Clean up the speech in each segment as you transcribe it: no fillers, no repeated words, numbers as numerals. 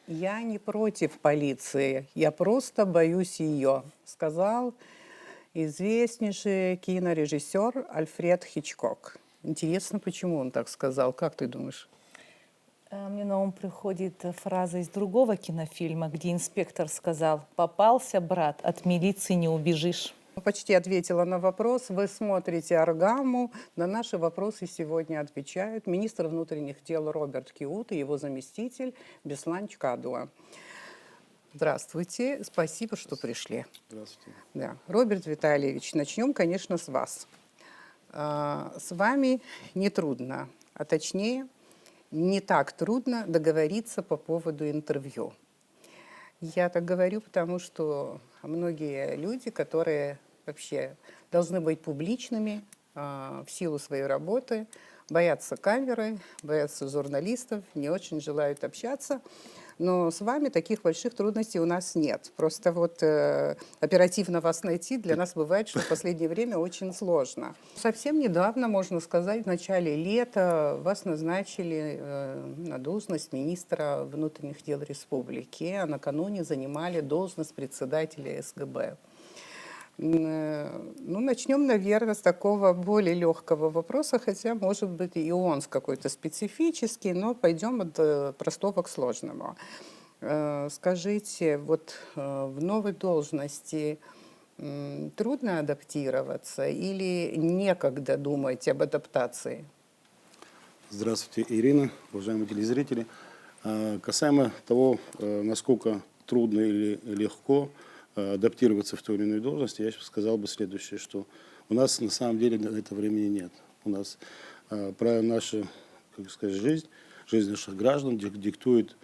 Я не против полиции, я просто боюсь ее, сказал известнейший кинорежиссер Альфред Хичкок. Интересно, почему он так сказал? Как ты думаешь? Мне на ум приходит фраза из другого кинофильма, где инспектор сказал: «Попался, брат, от милиции не убежишь». Почти ответила на вопрос. Вы смотрите «Аргаму». На наши вопросы сегодня отвечают министр внутренних дел Роберт Киут и его заместитель Беслан Чкадуа. Здравствуйте, спасибо, что пришли. Здравствуйте. Да. Роберт Витальевич, начнем, конечно, с вас. С вами нетрудно, а точнее, не так трудно договориться по поводу интервью. Я так говорю, потому что многие люди, которые вообще должны быть публичными в силу своей работы, боятся камеры, боятся журналистов, не очень желают общаться. Но с вами таких больших трудностей у нас нет. Просто вот оперативно вас найти для нас бывает, что в последнее время очень сложно. Совсем недавно, можно сказать, в начале лета вас назначили на должность министра внутренних дел республики, а накануне занимали должность председателя СГБ. Ну, начнем, наверное, с такого более легкого вопроса, хотя, может быть, и он какой-то специфический, но пойдем от простого к сложному. Скажите, вот в новой должности трудно адаптироваться или некогда думать об адаптации? Здравствуйте, Ирина, уважаемые телезрители. Касаемо того, насколько трудно или легко адаптироваться в той или иной должности, я сказал бы следующее, что у нас на самом деле на это времени нет. У нас про нашу, как сказать, жизнь наших граждан диктует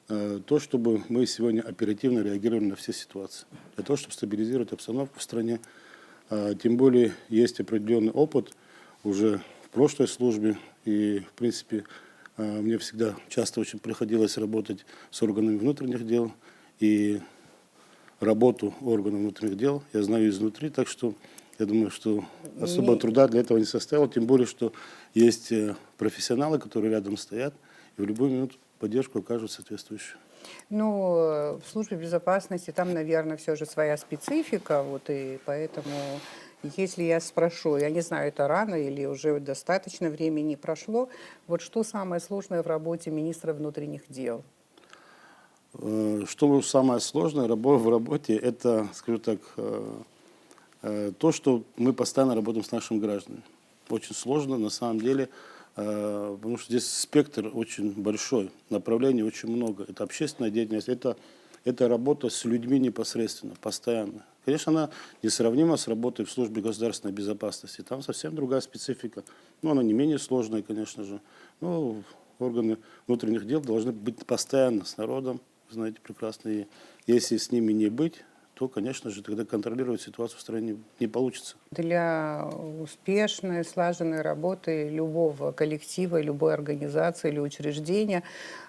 то, чтобы мы сегодня оперативно реагировали на все ситуации. Для того, чтобы стабилизировать обстановку в стране. Тем более есть определенный опыт уже в прошлой службе. И, в принципе, мне всегда часто очень приходилось работать с органами внутренних дел. И работу органов внутренних дел я знаю изнутри, так что я думаю, что особого труда для этого не составило. Тем более, что есть профессионалы, которые рядом стоят и в любую минуту поддержку окажут соответствующую. Ну, в службе безопасности там, наверное, все же своя специфика, вот и поэтому, если я спрошу, я не знаю, это рано или уже достаточно времени прошло, вот что самое сложное в работе министра внутренних дел? Что самое сложное в работе, это, скажу так, то, что мы постоянно работаем с нашими гражданами. Очень сложно, на самом деле, потому что здесь спектр очень большой, направлений очень много. Это общественная деятельность, это работа с людьми непосредственно, постоянно. Конечно, она несравнима с работой в службе государственной безопасности. Там совсем другая специфика. Но она не менее сложная, конечно же. Но органы внутренних дел должны быть постоянно с народом, знаете прекрасно. И если с ними не быть, то, конечно же, тогда контролировать ситуацию в стране не получится. Для успешной, слаженной работы любого коллектива, любой организации или учреждения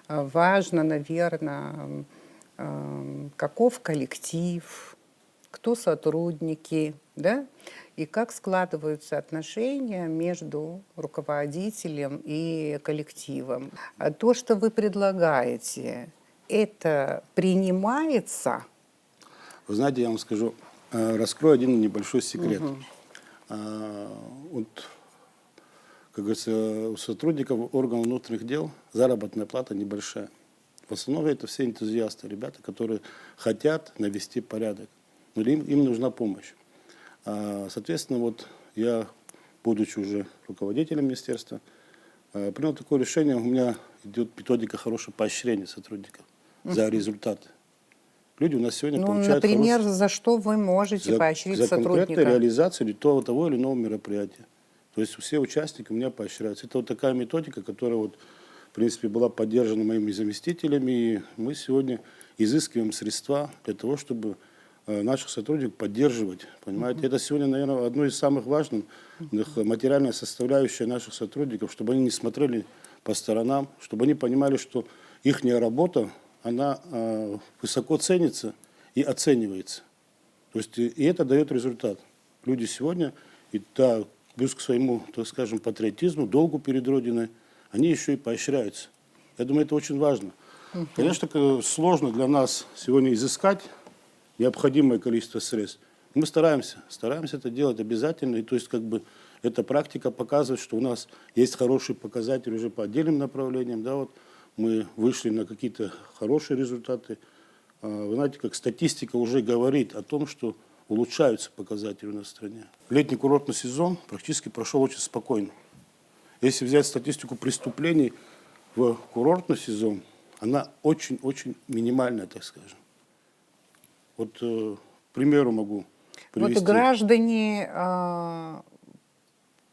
важно, наверное, каков коллектив, кто сотрудники, да, и как складываются отношения между руководителем и коллективом. А то, что вы предлагаете, это принимается? Вы знаете, я вам скажу, раскрою один небольшой секрет. Вот, как говорится, у сотрудников органов внутренних дел заработная плата небольшая. В основном это все энтузиасты, ребята, которые хотят навести порядок. Но им нужна помощь. Соответственно, вот я, будучи уже руководителем министерства, принял такое решение. У меня идет методика хорошего поощрения сотрудников за результаты. Люди у нас сегодня получают например, за что вы можете поощрить за сотрудника? конкретную реализацию того или иного мероприятия. То есть все участники у меня поощряются. Это вот такая методика, которая вот, в принципе, была поддержана моими заместителями. И мы сегодня изыскиваем средства для того, чтобы наших сотрудников поддерживать. Понимаете? Это сегодня, наверное, одно из самых важных материальная составляющая наших сотрудников, чтобы они не смотрели по сторонам, чтобы они понимали, что их работа, она высоко ценится и оценивается. То есть и это дает результат. Люди сегодня, и да, плюс к своему, так скажем, патриотизму, долгу перед Родиной, они еще и поощряются. Я думаю, это очень важно. Конечно, сложно для нас сегодня изыскать необходимое количество средств. Мы стараемся это делать обязательно. И то есть как бы эта практика показывает, что у нас есть хорошие показатели уже по отдельным направлениям. Да, вот мы вышли на какие-то хорошие результаты. Вы знаете, как статистика уже говорит о том, что улучшаются показатели у нас в стране. Летний курортный сезон практически прошел очень спокойно. Если взять статистику преступлений в курортный сезон, она очень-очень минимальная, так скажем. Вот, к примеру, могу привести. Вот граждане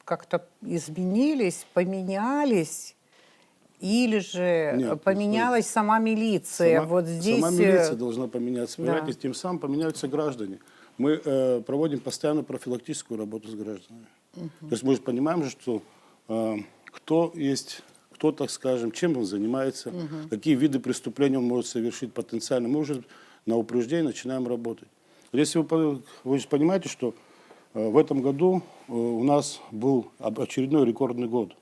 как-то изменились, поменялись, или же Нет, поменялась сама милиция? Вот здесь... Сама милиция должна поменяться, да. понимаете, тем самым поменяются граждане. Мы проводим постоянно профилактическую работу с гражданами. То есть мы же понимаем, же, что кто, так скажем, чем он занимается, какие виды преступлений он может совершить потенциально. Мы уже на упреждение начинаем работать. Если вы же понимаете, что в этом году у нас был очередной рекордный год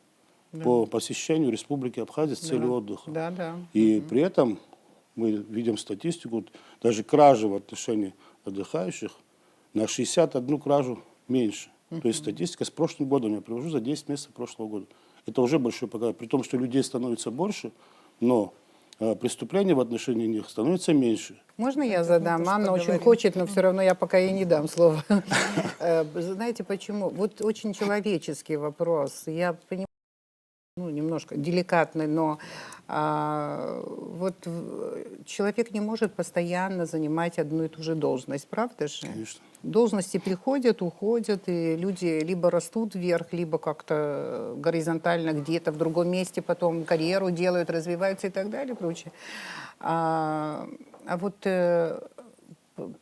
по посещению Республики Абхазия с целью отдыха. Да, да. И при этом мы видим статистику, даже кражи в отношении отдыхающих на 61 кражу меньше. То есть статистика с прошлым годом я привожу за 10 месяцев прошлого года. Это уже большой показатель. При том, что людей становится больше, но преступлений в отношении них становится меньше. Можно я задам? Анна очень хочет, но все равно я пока ей не дам слово. Знаете почему? Вот очень человеческий вопрос. Я понимаю, немножко деликатный, но вот человек не может постоянно занимать одну и ту же должность, правда же? Конечно. Должности приходят, уходят, и люди либо растут вверх, либо как-то горизонтально где-то в другом месте потом карьеру делают, развиваются и так далее, и прочее. Вот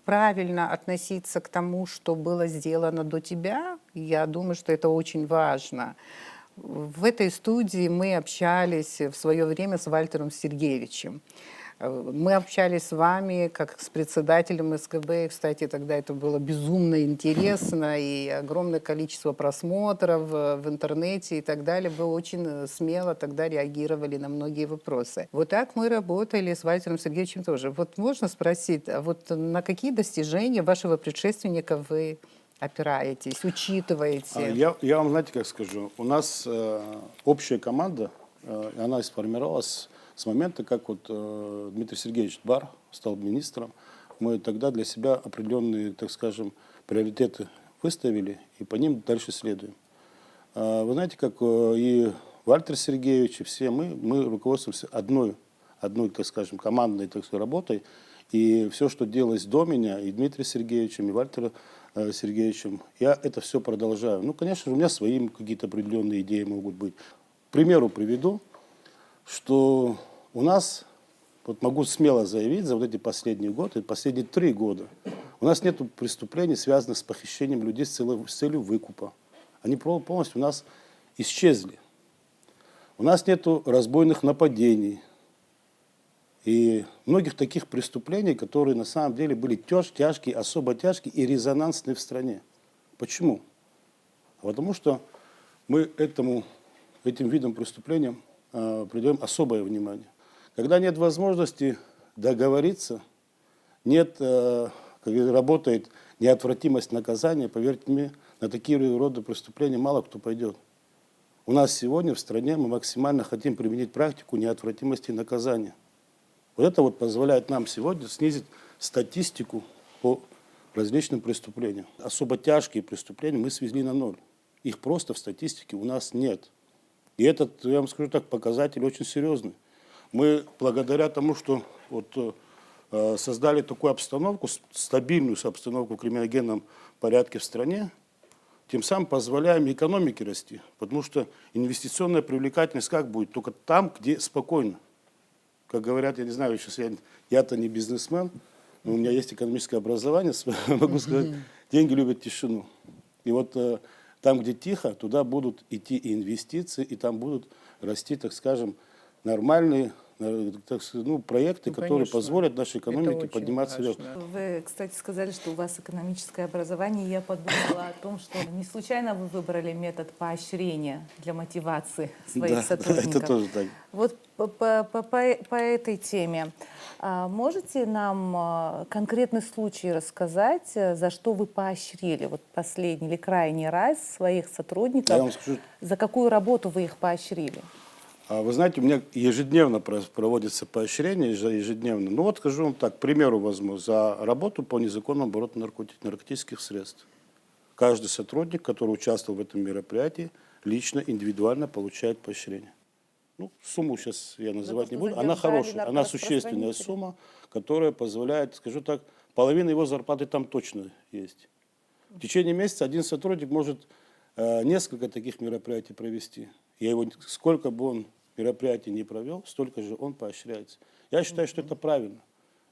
правильно относиться к тому, что было сделано до тебя, я думаю, что это очень важно. В этой студии мы общались в свое время с Вальтером Сергеевичем. Мы общались с вами как с председателем СКБ. Кстати, тогда это было безумно интересно, и огромное количество просмотров в интернете и так далее. Вы очень смело тогда реагировали на многие вопросы. Вот так мы работали с Вальтером Сергеевичем тоже. Вот можно спросить, а вот на какие достижения вашего предшественника вы опираетесь, учитываете? Я вам, знаете, как скажу, у нас общая команда, она сформировалась с момента, как вот Дмитрий Сергеевич Бар стал министром. Мы тогда для себя определенные, так скажем, приоритеты выставили и по ним дальше следуем. Вы знаете, как и Вальтер Сергеевич, и все мы руководствуемся одной, так скажем, командной, так сказать, работой. И все, что делалось до меня, и Дмитрием Сергеевичем, и Вальтером Сергеевичем, я это все продолжаю. Ну, конечно же, у меня свои какие-то определенные идеи могут быть. К примеру приведу, что у нас, вот могу смело заявить, за вот эти последние годы, последние 3 года, у нас нет преступлений, связанных с похищением людей с целью выкупа. Они полностью у нас исчезли. У нас нет разбойных нападений и многих таких преступлений, которые на самом деле были тяжкие, особо тяжкие и резонансные в стране. Почему? Потому что мы этим видам преступления придаем особое внимание. Когда нет возможности договориться, нет, работает неотвратимость наказания, поверьте мне, на такие роды преступления мало кто пойдет. У нас сегодня в стране мы максимально хотим применить практику неотвратимости наказания. Вот это вот позволяет нам сегодня снизить статистику по различным преступлениям. Особо тяжкие преступления мы свели на 0. Их просто в статистике у нас нет. И этот, я вам скажу так, показатель очень серьезный. Мы благодаря тому, что вот, создали такую обстановку, стабильную обстановку в криминогенном порядке в стране, тем самым позволяем экономике расти. Потому что инвестиционная привлекательность как будет? Только там, где спокойно. Как говорят, я не знаю, сейчас я-то не бизнесмен, но у меня есть экономическое образование, могу сказать, деньги любят тишину. И вот там, где тихо, туда будут идти и инвестиции, и там будут расти, так скажем, нормальные так сказать, ну, проекты, Ну, которые конечно. позволят нашей Это экономике очень подниматься вверх. важно. Вы, кстати, сказали, что у вас экономическое образование. Я подумала о том, что не случайно вы выбрали метод поощрения для мотивации своих Да, сотрудников. это тоже так. Вот по этой теме можете нам конкретный случай рассказать, за что вы поощрили вот последний или крайний раз своих сотрудников? Я вам скажу, За какую работу вы их поощрили? вы знаете, у меня ежедневно проводится поощрение, ежедневно. Ну вот скажу вам так, к примеру возьму, за работу по незаконному обороту наркотических средств. Каждый сотрудник, который участвовал в этом мероприятии, лично, индивидуально получает поощрение. Ну, сумму сейчас я называть что не буду. Она задержали хорошая, она существенная наркораспространителя. сумма, которая позволяет, скажу так, половина его зарплаты там точно есть. В течение месяца один сотрудник может несколько таких мероприятий провести. Сколько бы он мероприятий не провел, столько же он поощряется. Я считаю, что это правильно.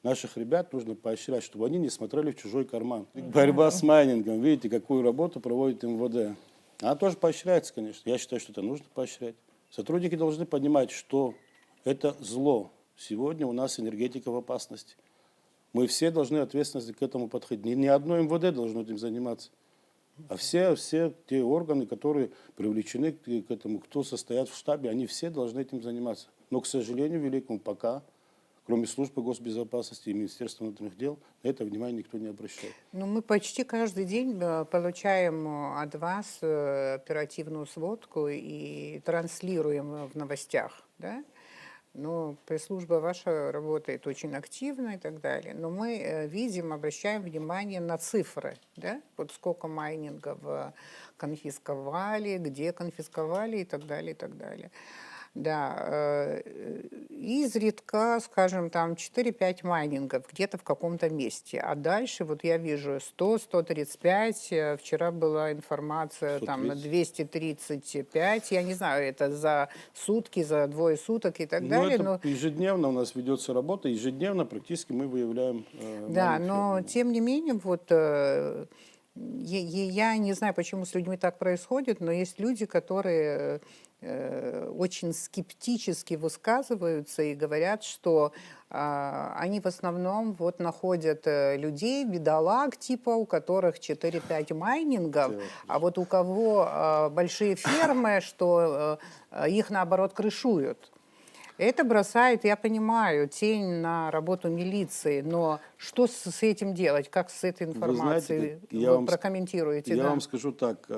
Наших ребят нужно поощрять, чтобы они не смотрели в чужой карман. Борьба с майнингом, видите, какую работу проводит МВД. Она тоже поощряется, конечно. Я считаю, что это нужно поощрять. Сотрудники должны понимать, что это зло. Сегодня у нас энергетика в опасности. Мы все должны ответственно к этому подходить. Ни одно МВД должно этим заниматься. А все те органы, которые привлечены к этому, кто состоят в штабе, они все должны этим заниматься. Но, к сожалению, великому, пока, кроме службы госбезопасности и Министерства внутренних дел, на это внимание никто не обращает. Ну, мы почти каждый день получаем от вас оперативную сводку и транслируем в новостях, да? Ну, пресс-служба ваша работает очень активно и так далее, но мы видим, обращаем внимание на цифры, да? Вот сколько майнингов конфисковали, где конфисковали и так далее, и так далее. Да, изредка, скажем, там 4-5 майнингов где-то в каком-то месте, а дальше вот я вижу 100, 135, вчера была информация там на 235, я не знаю, это за сутки, за двое суток и так Ну, далее, это но ежедневно у нас ведется работа, ежедневно практически мы выявляем да, маленькие но объемы. тем не менее, вот я не знаю, почему с людьми так происходит, но есть люди, которые очень скептически высказываются и говорят, что они в основном вот находят людей, бедолаг типа, у которых 4-5 майнингов, а вот у кого большие фермы, что их наоборот крышуют. Это бросает, я понимаю, тень на работу милиции, но что с этим делать? Как с этой Вы информацией? знаете, Вы прокомментируете? я Да. вам скажу так,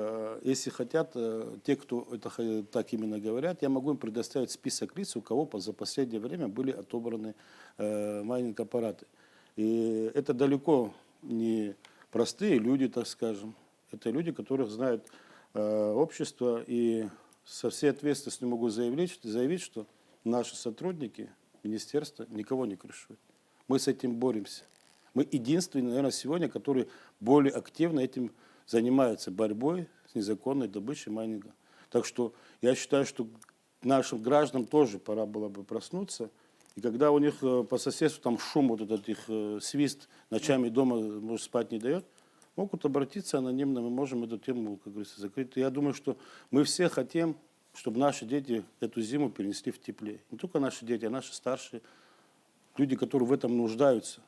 если хотят, те, кто так именно говорят, я могу им предоставить список лиц, у кого за последнее время были отобраны майнинг-аппараты. И это далеко не простые люди, так скажем. Это люди, которых знает общество, и со всей ответственностью могу заявить, что наши сотрудники министерства никого не крышуют. Мы с этим боремся. Мы единственные, наверное, сегодня, которые более активно этим занимаются, борьбой с незаконной добычей майнинга. Так что я считаю, что нашим гражданам тоже пора было бы проснуться. И когда у них по соседству там шум, вот этот их свист ночами дома, может, спать не дает, могут обратиться анонимно, мы можем эту тему, как говорится, закрыть. Я думаю, что мы все хотим, чтобы наши дети эту зиму перенесли в тепле. Не только наши дети, а наши старшие, люди, которые в этом нуждаются.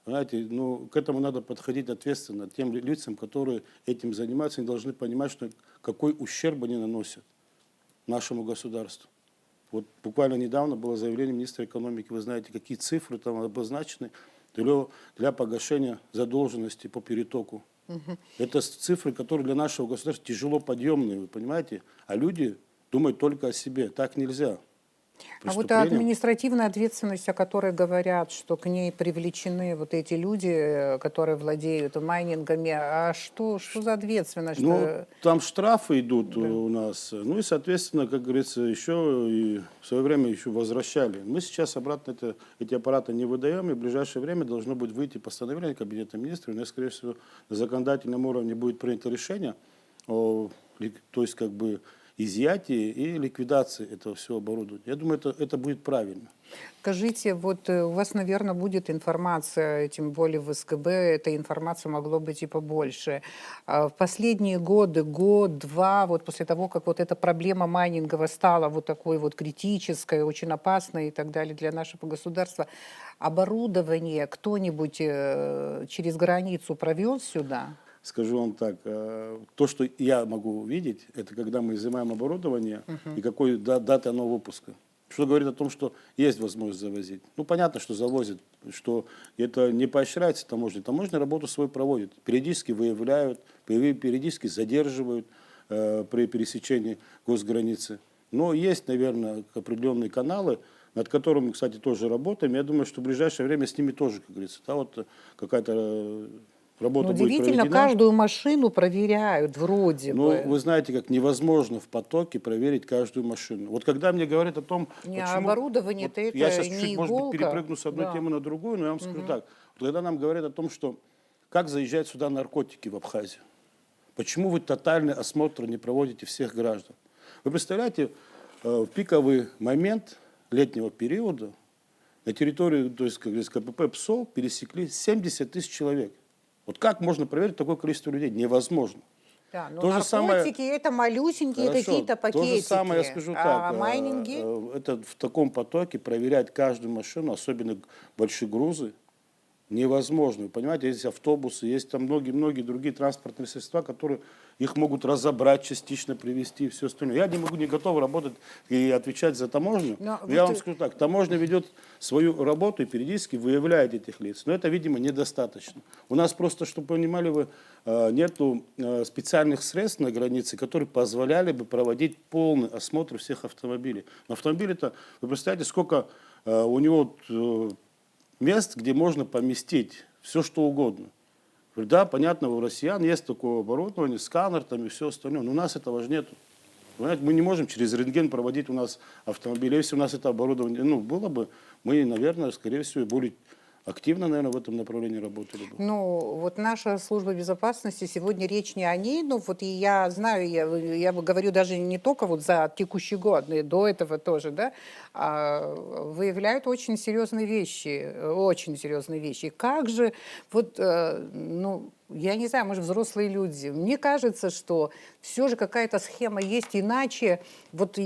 Понимаете, ну, к этому надо подходить ответственно. Тем лицам, которые этим занимаются, они должны понимать, что какой ущерб они наносят нашему государству. Вот буквально недавно было заявление министра экономики, вы знаете, какие цифры там обозначены для погашения задолженности по перетоку. Это цифры, которые для нашего государства тяжело подъемные, вы понимаете? А люди думают только о себе. Так нельзя. А вот административная ответственность, о которой говорят, что к ней привлечены вот эти люди, которые владеют майнингами, а что за ответственность? Ну, там штрафы идут у нас. Ну и, соответственно, как говорится, еще и в свое время еще возвращали. Мы сейчас обратно эти аппараты не выдаем, и в ближайшее время должно будет выйти постановление Кабинета министров. У нас, скорее всего, на законодательном уровне будет принято решение, то есть как бы изъятии и ликвидации этого всего оборудования. Я думаю, это будет правильно. Скажите, вот у вас, наверное, будет информация, тем более в СКБ, этой информации могло быть и побольше. В последние годы, год-два, вот после того, как вот эта проблема майнинговая стала вот такой вот критической, очень опасной и так далее для нашего государства, оборудование кто-нибудь через границу провез сюда? Скажу вам так, то, что я могу увидеть, это когда мы изымаем оборудование и какой дата оно выпуска. Что говорит о том, что есть возможность завозить. Ну, понятно, что завозят, что это не поощряется таможней. Таможня работу свою проводит. Периодически выявляют, периодически задерживают при пересечении госграницы. Но есть, наверное, определенные каналы, над которыми, кстати, тоже работаем. Я думаю, что в ближайшее время с ними тоже, как говорится, да, вот какая-то работа будет Удивительно, проведена. каждую машину проверяют вроде Ну, бы. вы знаете, как невозможно в потоке проверить каждую машину. Вот когда мне говорят о том, Не, почему... оборудование-то вот это я сейчас не чуть-чуть, может быть, иголка. перепрыгну с одной Да. темы на другую, но я вам скажу так. Вот когда нам говорят о том, что как заезжают сюда наркотики в Абхазию, почему вы тотальный осмотр не проводите всех граждан? Вы представляете, в пиковый момент летнего периода на территорию, то есть, как говорится, КПП ПСО пересекли 70 тысяч человек. Вот как можно проверить такое количество людей? Невозможно. Да, но То же самое- наркотики это малюсенькие Хорошо. какие-то пакетики. То же самое я скажу а так. майнинги? Это в таком потоке проверять каждую машину, особенно большие грузы, невозможно. Вы понимаете, есть автобусы, есть там многие-многие другие транспортные средства, которые их могут разобрать, частично привезти и все остальное. Я не готов работать и отвечать за таможню. Но Но я вот вам скажу так, таможня ведет свою работу и периодически выявляет этих лиц. Но это, видимо, недостаточно. У нас просто, чтобы понимали вы, нету специальных средств на границе, которые позволяли бы проводить полный осмотр всех автомобилей. Но автомобили-то, вы представляете, сколько у него мест, где можно поместить все, что угодно. Да, понятно, у россиян есть такое оборудование, сканер там и все остальное, но у нас этого же нету. Понимаете, мы не можем через рентген проводить у нас автомобили. Если у нас это оборудование, было бы, мы, наверное, скорее всего, более активно, наверное, в этом направлении работали бы. Ну, вот наша служба безопасности, сегодня речь не о ней, но вот и я знаю, я говорю даже не только вот за текущий год, но и до этого тоже, да, выявляют очень серьезные вещи, очень серьезные вещи. Как же, вот, ну, я не знаю, мы же взрослые люди. Мне кажется, что все же какая-то схема есть, иначе вот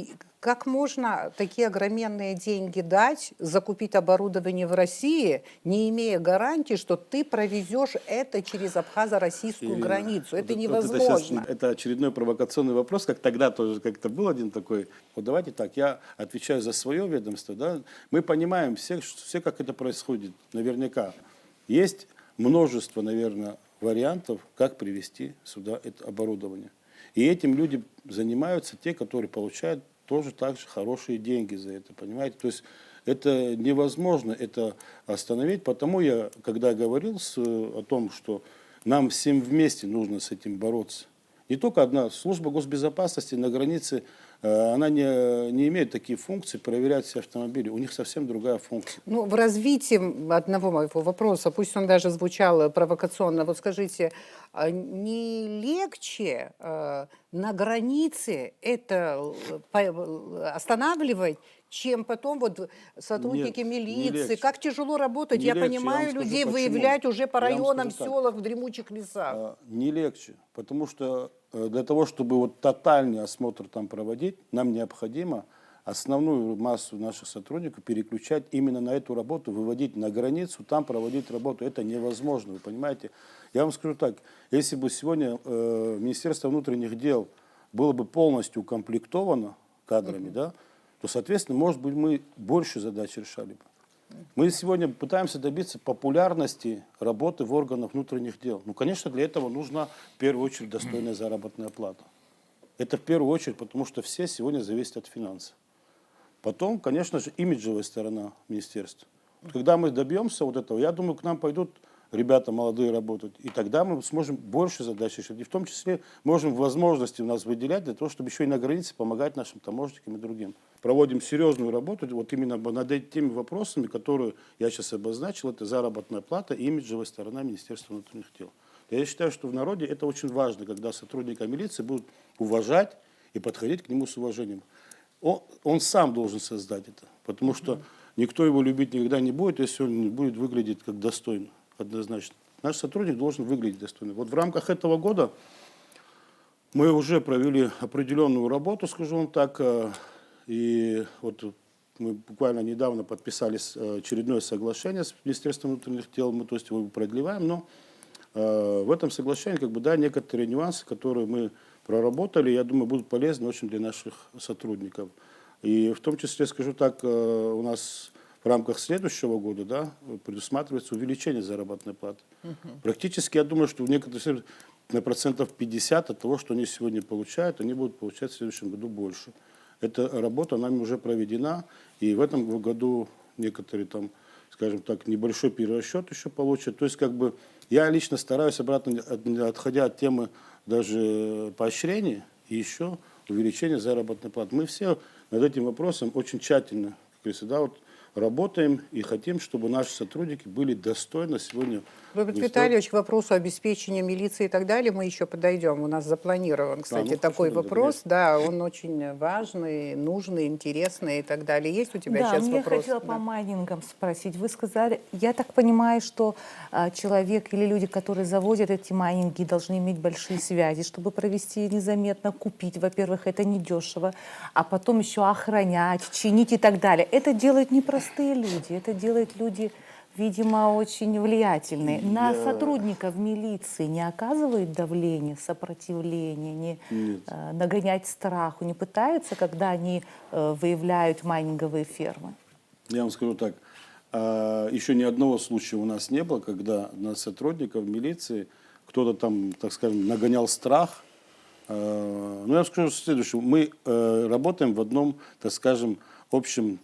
как можно такие огроменные деньги дать, закупить оборудование в России, не имея гарантии, что ты провезешь это через абхазо-российскую Ирина, границу? Это вот невозможно. это очередной провокационный вопрос, как тогда тоже как-то был один такой. Вот давайте так, я отвечаю за свое ведомство. Да? Мы понимаем все, как это происходит, наверняка. Есть множество, наверное, вариантов, как привести сюда это оборудование. И этим люди занимаются те, которые получают тоже так же хорошие деньги за это, понимаете? То есть это невозможно это остановить, потому я, когда говорил о том, что нам всем вместе нужно с этим бороться. Не только одна служба госбезопасности на границе, она не имеет такие функции проверять все автомобили. У них совсем другая функция. Ну, в развитии одного моего вопроса, пусть он даже звучал провокационно, вот скажите, не легче на границе это останавливать, чем потом вот сотрудники Нет, не милиции? легче. Как тяжело работать, Не я легче, понимаю, я вам скажу, людей почему. выявлять уже по Я вам районам, скажу так. селах, в дремучих лесах. Не легче, потому что для того, чтобы вот тотальный осмотр там проводить, нам необходимо основную массу наших сотрудников переключать именно на эту работу, выводить на границу, там проводить работу. Это невозможно, вы понимаете. Я вам скажу так, если бы сегодня Министерство внутренних дел было бы полностью укомплектовано кадрами, да, то, соответственно, может быть, мы больше задач решали бы. Мы сегодня пытаемся добиться популярности работы в органах внутренних дел. Ну, конечно, для этого нужна в первую очередь достойная заработная плата. Это в первую очередь, потому что все сегодня зависят от финансов. Потом, конечно же, имиджевая сторона министерства. Когда мы добьемся вот этого, я думаю, к нам пойдут ребята молодые работать. И тогда мы сможем больше задач решить. И в том числе можем возможности у нас выделять для того, чтобы еще и на границе помогать нашим таможенникам и другим. Проводим серьезную работу вот именно над теми вопросами, которые я сейчас обозначил. Это заработная плата и имиджевая сторона Министерства внутренних дел. Я считаю, что в народе это очень важно, когда сотрудника милиции будут уважать и подходить к нему с уважением. Он сам должен создать это, потому что никто его любить никогда не будет, если он не будет выглядеть как достойно, однозначно. Наш сотрудник должен выглядеть достойно. Вот в рамках этого года мы уже провели определенную работу, скажу вам так, и вот мы буквально недавно подписали очередное соглашение с Министерством внутренних дел, мы, то есть его продлеваем, но в этом соглашении да, некоторые нюансы, которые мы проработали, я думаю, будут полезны очень для наших сотрудников. И в том числе, скажу так, у нас в рамках следующего года, да, предусматривается увеличение заработной платы. Практически, я думаю, что в некоторых случаях на 50% от того, что они сегодня получают, они будут получать в следующем году больше. Эта работа нами уже проведена, и в этом году некоторые там, скажем так, небольшой перерасчет еще получат. То есть я лично стараюсь обратно, отходя от темы даже поощрения и еще увеличения заработной платы. Мы все над этим вопросом очень тщательно, как говорится, да, вот работаем и хотим, чтобы наши сотрудники были достойны сегодня. Роберт Витальевич, к вопросу обеспечения милиции и так далее мы еще подойдем. У нас запланирован, кстати, такой вопрос. Да, он очень важный, нужный, интересный и так далее. Есть у тебя сейчас я вопрос? хотела по майнингам спросить. Вы сказали, я так понимаю, что человек или люди, которые заводят эти майнинги, должны иметь большие связи, чтобы провести незаметно, купить. Во-первых, это недешево, а потом еще охранять, чинить и так далее. Это делают не простые люди, это делают люди, видимо, очень влиятельные. На сотрудников милиции не оказывают давление, сопротивление, не нагонять страху, не пытаются, когда они выявляют майнинговые фермы? Я вам скажу так, еще ни одного случая у нас не было, когда на сотрудников милиции кто-то там, так скажем, нагонял страх. Но я вам скажу следующее. Мы работаем в одном, так скажем, общем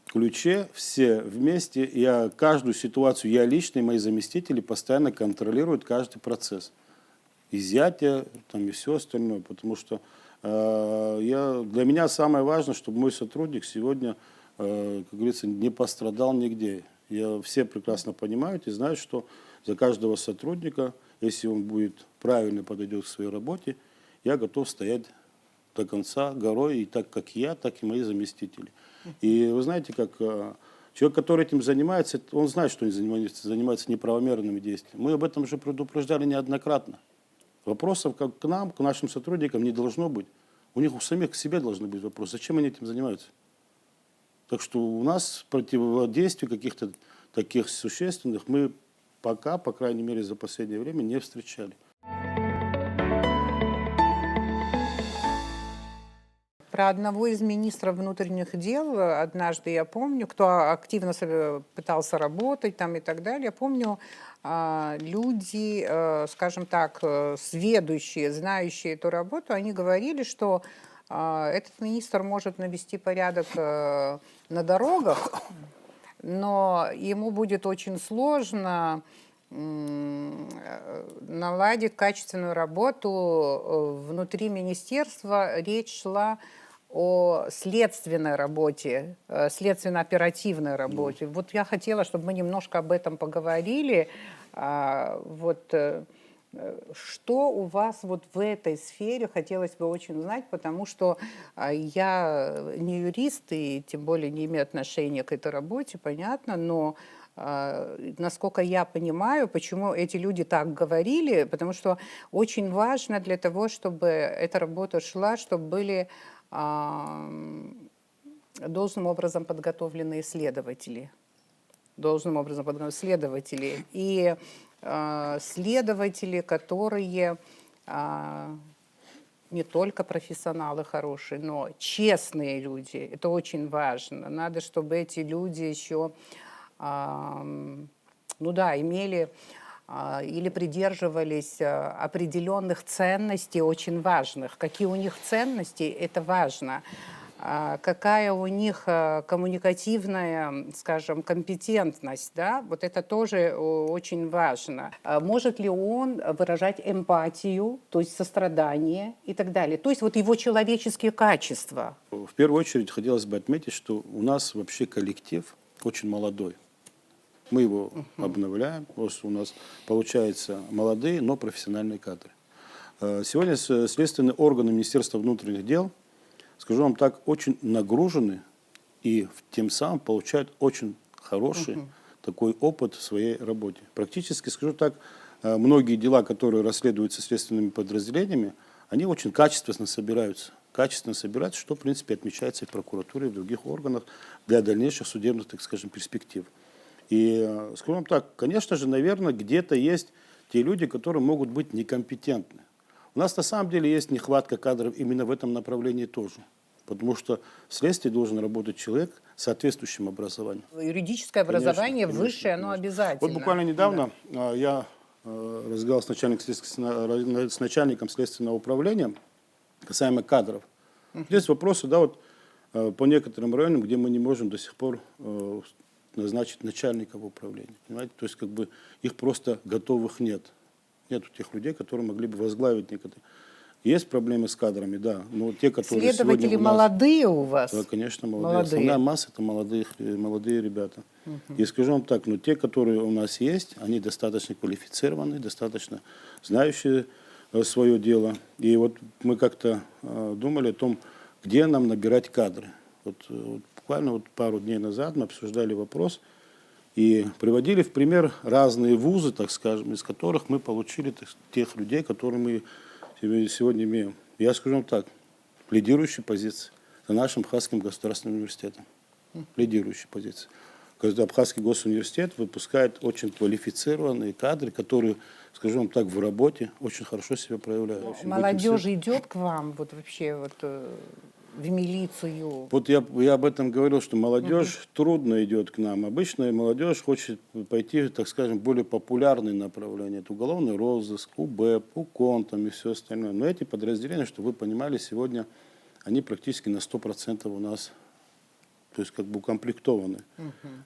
ключе, все вместе. Каждую ситуацию, я лично и мои заместители постоянно контролируют каждый процесс. Изъятие там, и все остальное. Потому что для меня самое важное, чтобы мой сотрудник сегодня, как говорится, не пострадал нигде. Все прекрасно понимают и знают, что за каждого сотрудника, если он правильно подойдет к своей работе, я готов стоять до конца горой, и так как я, так и мои заместители. И вы знаете, как человек, который этим занимается, он знает, что он занимается неправомерными действиями. Мы об этом уже предупреждали неоднократно. Вопросов к нам, к нашим сотрудникам не должно быть. У них у самих к себе должны быть вопросы. Зачем они этим занимаются? Так что у нас противодействий каких-то таких существенных мы пока, по крайней мере, за последнее время не встречали. Про одного из министров внутренних дел однажды я помню, кто активно пытался работать там и так далее, я помню, люди, скажем так, сведущие, знающие эту работу, они говорили, что этот министр может навести порядок на дорогах, но ему будет очень сложно наладить качественную работу внутри министерства. Речь шла о следственной работе, следственно-оперативной работе. Вот я хотела, чтобы мы немножко об этом поговорили. Что у вас вот в этой сфере хотелось бы очень узнать, потому что я не юрист и тем более не имею отношения к этой работе, понятно, но насколько я понимаю, почему эти люди так говорили, потому что очень важно для того, чтобы эта работа шла, чтобы были должным образом подготовленные следователи. И следователи, которые не только профессионалы хорошие, но честные люди. Это очень важно. Надо, чтобы эти люди еще имели или придерживались определенных ценностей очень важных. Какие у них ценности, это важно. Какая у них коммуникативная, скажем, компетентность, да, вот это тоже очень важно. Может ли он выражать эмпатию, то есть сострадание и так далее. То есть вот его человеческие качества. В первую очередь хотелось бы отметить, что у нас вообще коллектив очень молодой. Мы его обновляем, у нас получаются молодые, но профессиональные кадры. Сегодня следственные органы Министерства внутренних дел, скажу вам так, очень нагружены и тем самым получают очень хороший такой опыт в своей работе. Практически, скажу так, многие дела, которые расследуются следственными подразделениями, они очень качественно собираются. Что, в принципе, отмечается и в прокуратуре, и в других органах для дальнейших судебных, так скажем, перспектив. И, скажем так, конечно же, наверное, где-то есть те люди, которые могут быть некомпетентны. У нас на самом деле есть нехватка кадров именно в этом направлении тоже. Потому что в следствии должен работать человек с соответствующим образованием. Юридическое образование Конечно, высшее, оно конечно. обязательно. Вот буквально недавно я разговаривал с начальником следственного управления касаемо кадров. Здесь вопросы, да, вот по некоторым районам, где мы не можем до сих пор назначить начальников управления. Понимаете? То есть как бы их просто готовых нет. Нет тех людей, которые могли бы возглавить некоторые. Есть проблемы с кадрами, да, но те, которые Следователи сегодня у нас... молодые у вас? Да, конечно, молодые. Основная масса – это молодые ребята. И скажу вам так, но те, которые у нас есть, они достаточно квалифицированные, достаточно знающие свое дело. И вот мы как-то думали о том, где нам набирать кадры. Вот буквально пару дней назад мы обсуждали вопрос и приводили в пример разные вузы, так скажем, из которых мы получили тех людей, которые мы сегодня имеем. Я скажу вам так, лидирующие позиции за нашим Абхазским государственным университетом. Лидирующие позиции. Абхазский госуниверситет выпускает очень квалифицированные кадры, которые, скажу вам так, в работе очень хорошо себя проявляют. Молодежь идет к вам вот вообще вот, в милицию? Вот я об этом говорил, что молодежь трудно идет к нам. Обычно молодежь хочет пойти, так скажем, в более популярные направления. Это уголовный розыск, УБЭП, УКОН там, и все остальное. Но эти подразделения, чтобы вы понимали, сегодня они практически на 100% у нас, то есть как бы укомплектованы.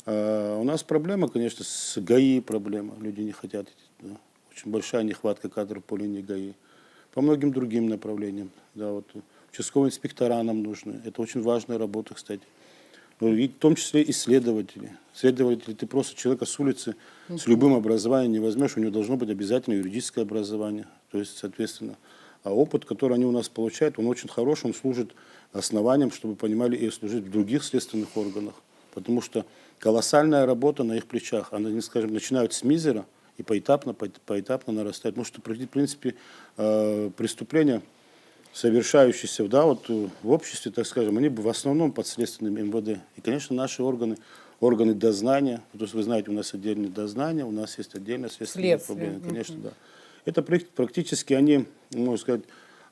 У нас проблема, конечно, с ГАИ проблема. Люди не хотят идти. Да. Очень большая нехватка кадров по линии ГАИ. По многим другим направлениям. Да, вот. Участковые инспектора нам нужны. Это очень важная работа, кстати. И в том числе исследователи. Следователи, ты просто человека с улицы с любым образованием не возьмешь, у него должно быть обязательно юридическое образование. То есть, соответственно, а опыт, который они у нас получают, он очень хороший, он служит основанием, чтобы понимали и служить в других следственных органах. Потому что колоссальная работа на их плечах. Они, скажем, начинают с мизера и поэтапно нарастают. Потому что, в принципе, преступления, совершающиеся, да, вот в обществе, так скажем, они в основном подследственным МВД. И, конечно, наши органы дознания, то есть вы знаете, у нас отдельное дознание, у нас есть отдельное следственное управление, конечно, да. Это практически они, можно сказать,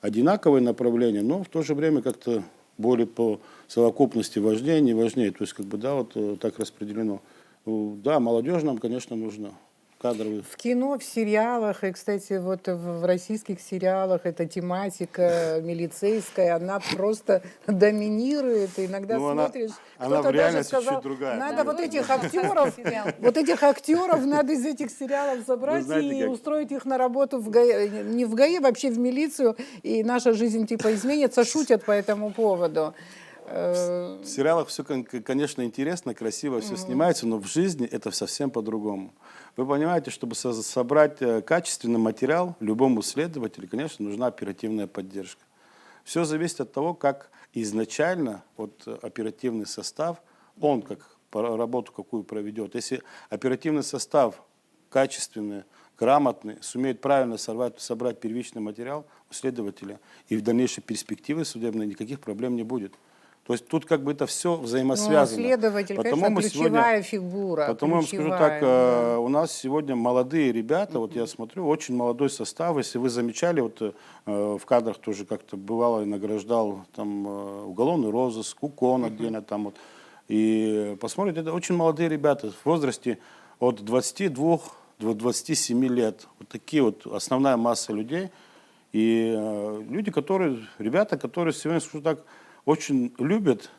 одинаковые направления, но в то же время как-то более по совокупности важнее, не важнее. То есть, как бы, да, вот так распределено. Да, молодежь нам, конечно, нужна. Кадровых. В кино, в сериалах, и, кстати, вот в российских сериалах эта тематика милицейская, она просто доминирует. И иногда смотришь, она кто-то в реальности даже сказал, чуть другая. надо вот этих актеров надо из этих сериалов забрать и устроить их на работу в ГАИ, не в ГАИ, вообще в милицию, и наша жизнь типа изменится, шутят по этому поводу. В сериалах все, конечно, интересно, красиво все снимается, но в жизни это совсем по-другому. Вы понимаете, чтобы собрать качественный материал любому следователю, конечно, нужна оперативная поддержка. Все зависит от того, как изначально вот, оперативный состав, он как работу какую проведет. Если оперативный состав качественный, грамотный, сумеет правильно собрать первичный материал у следователя, и в дальнейшей перспективе судебной никаких проблем не будет. То есть тут как бы это все взаимосвязано. Ну, следователь, конечно, ключевая фигура. Потому я вам скажу так, да. У нас сегодня молодые ребята, вот я смотрю, очень молодой состав. Если вы замечали, вот в кадрах тоже как-то бывало и награждал там уголовный розыск, УКОН отдельно там вот. И посмотрите, это очень молодые ребята в возрасте от 22 до 27 лет. Вот такие вот основная масса людей. И ребята, которые сегодня, скажу так, очень любят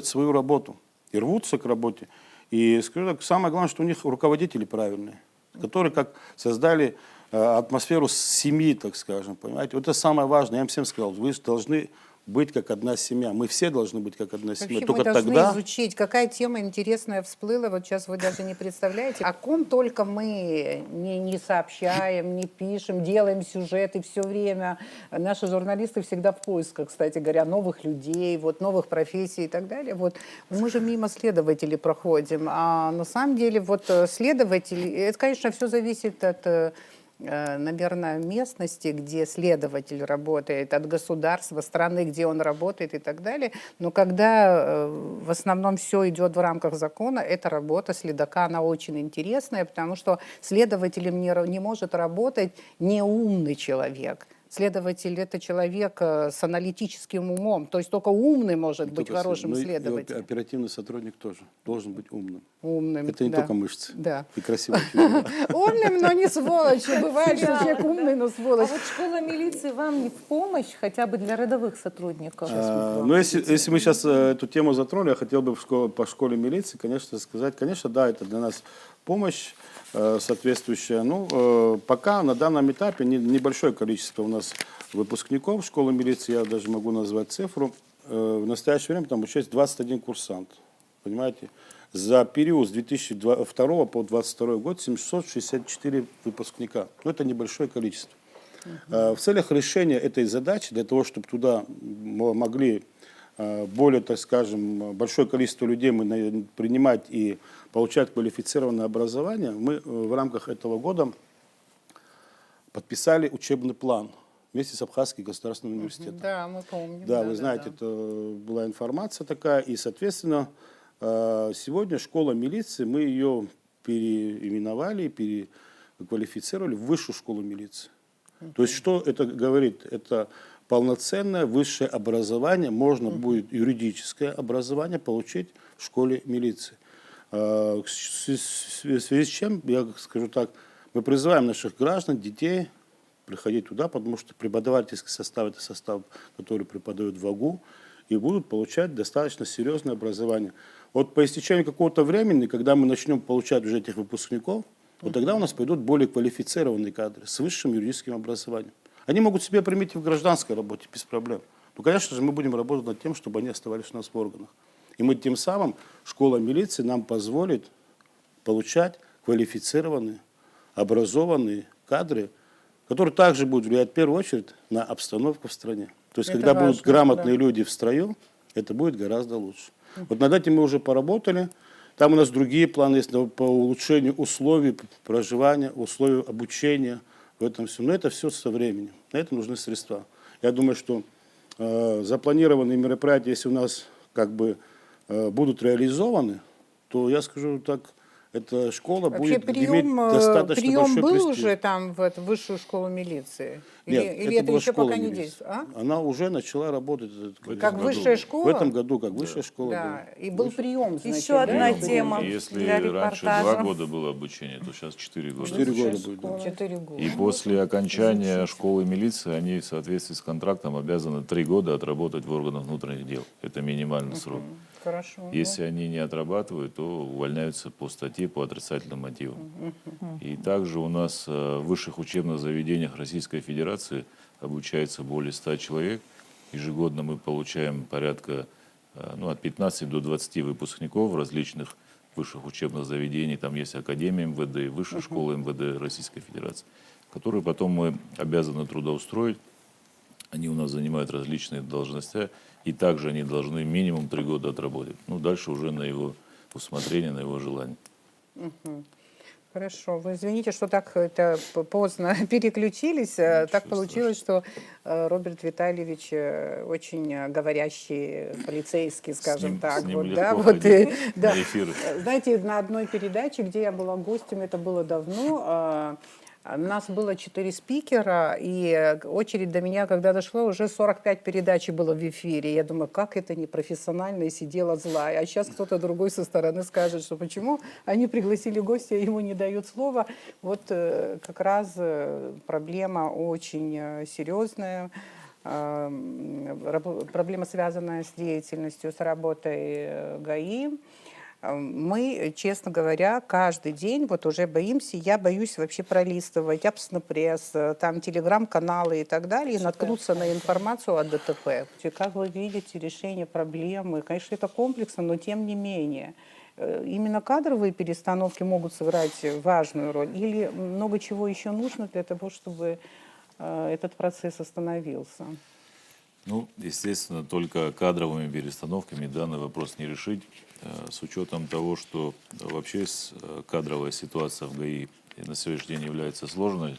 свою работу и рвутся к работе. И скажу так, самое главное, что у них руководители правильные, которые как создали атмосферу семьи, так скажем, понимаете. Вот это самое важное. Я им всем сказал, вы должны быть как одна семья. Мы все должны быть как одна семья. Вообще Только мы должны тогда... изучить, какая тема интересная всплыла, вот сейчас вы даже не представляете, о ком только мы не сообщаем, не пишем, делаем сюжеты все время. Наши журналисты всегда в поисках, кстати говоря, новых людей, вот, новых профессий и так далее. Вот. Мы же мимо следователей проходим, а на самом деле вот следователи, это, конечно, все зависит от наверное, местности, где следователь работает, от государства, страны, где он работает и так далее. Но когда в основном все идет в рамках закона, эта работа следака, она очень интересная, потому что следователем не может работать неумный человек. Следователь – это человек с аналитическим умом, то есть только умный может быть хорошим следователем. Оперативный сотрудник тоже должен быть умным. Умным, Это не да. только мышцы Да. и красивая фигура. Умным, но не сволочь. Бывает, что человек умный, но А сволочь. вот школа милиции вам не в помощь, хотя бы для рядовых сотрудников? Ну, если мы сейчас эту тему затронули, я хотел бы по школе милиции, конечно, сказать, конечно, да, это для нас помощь соответствующая. Ну, пока на данном этапе небольшое количество у нас выпускников школы милиции, я даже могу назвать цифру. В настоящее время там участвует 21 курсант, понимаете? За период с 2002 по 2022 год 764 выпускника. Ну, это небольшое количество. В целях решения этой задачи, для того, чтобы туда могли более, так скажем, большое количество людей мы принимать и получать квалифицированное образование, мы в рамках этого года подписали учебный план вместе с Абхазским государственным университетом. Да, мы помним. Да, вы знаете, это была информация такая, и, соответственно, сегодня школа милиции, мы ее переименовали, переквалифицировали в высшую школу милиции. То есть что это говорит? Это полноценное высшее образование, можно будет юридическое образование получить в школе милиции. В связи с чем, я скажу так, мы призываем наших граждан, детей приходить туда, потому что преподавательский состав – это состав, который преподает в ВАГУ, и будут получать достаточно серьезное образование. Вот по истечению какого-то времени, когда мы начнем получать уже этих выпускников, вот тогда у нас пойдут более квалифицированные кадры с высшим юридическим образованием. Они могут себя применить и в гражданской работе без проблем. Но, конечно же, мы будем работать над тем, чтобы они оставались у нас в органах. И мы тем самым, школа милиции нам позволит получать квалифицированные, образованные кадры, которые также будут влиять в первую очередь на обстановку в стране. То есть, Это когда важно, будут грамотные да. люди в строю, это будет гораздо лучше. Вот над этим мы уже поработали. Там у нас другие планы есть по улучшению условий проживания, условий обучения в этом всем. Но это все со временем. На это нужны средства. Я думаю, что запланированные мероприятия, если у нас как бы будут реализованы, то я скажу так, эта школа Вообще будет иметь достаточно прием большой был престиж. уже там в эту высшую школу милиции? Нет, Или это была еще школа пока не милиции. действует? А? Она уже начала работать. Как высшая школа? В этом году как высшая школа. Да, и был прием, значит, Еще одна да? тема Если для раньше репортажа. 2 года было обучение, то сейчас 4 года. 4 года будет. Да. 4 года. И после окончания школы милиции они в соответствии с контрактом обязаны 3 года отработать в органах внутренних дел. Это минимальный срок. Хорошо. Если они не отрабатывают, то увольняются по статье по отрицательным мотивам. И также у нас в высших учебных заведениях Российской Федерации обучается более 100 человек. Ежегодно мы получаем порядка от 15 до 20 выпускников различных высших учебных заведений. Там есть Академия МВД, Высшая школа МВД Российской Федерации, которые потом мы обязаны трудоустроить. Они у нас занимают различные должности, и также они должны минимум 3 года отработать. Ну, дальше уже на его усмотрение, на его желание. Хорошо. Вы извините, что так это поздно переключились. Так получилось, что Роберт Витальевич очень говорящий полицейский, скажем так. С ним Вот, легко да, вот, ходить да. на эфиры. Знаете, на одной передаче, где я была гостем, это было давно, нас было 4 спикера, и очередь до меня, когда дошла, уже 45 передач было в эфире. Я думаю, как это непрофессионально, и сидела злая. А сейчас кто-то другой со стороны скажет, что почему они пригласили гостя, ему не дают слова. Вот как раз проблема очень серьезная. Проблема, связанная с деятельностью, с работой ГАИ. Мы, честно говоря, каждый день вот уже боимся, я боюсь вообще пролистывать Апснопресс, там телеграм-каналы и так далее, и наткнуться на информацию о ДТП. Как вы видите, решение проблемы, конечно, это комплексно, но тем не менее. Именно кадровые перестановки могут сыграть важную роль? Или много чего еще нужно для того, чтобы этот процесс остановился? Ну, естественно, только кадровыми перестановками данный вопрос не решить, с учетом того, что вообще кадровая ситуация в ГАИ на сегодняшний день является сложной,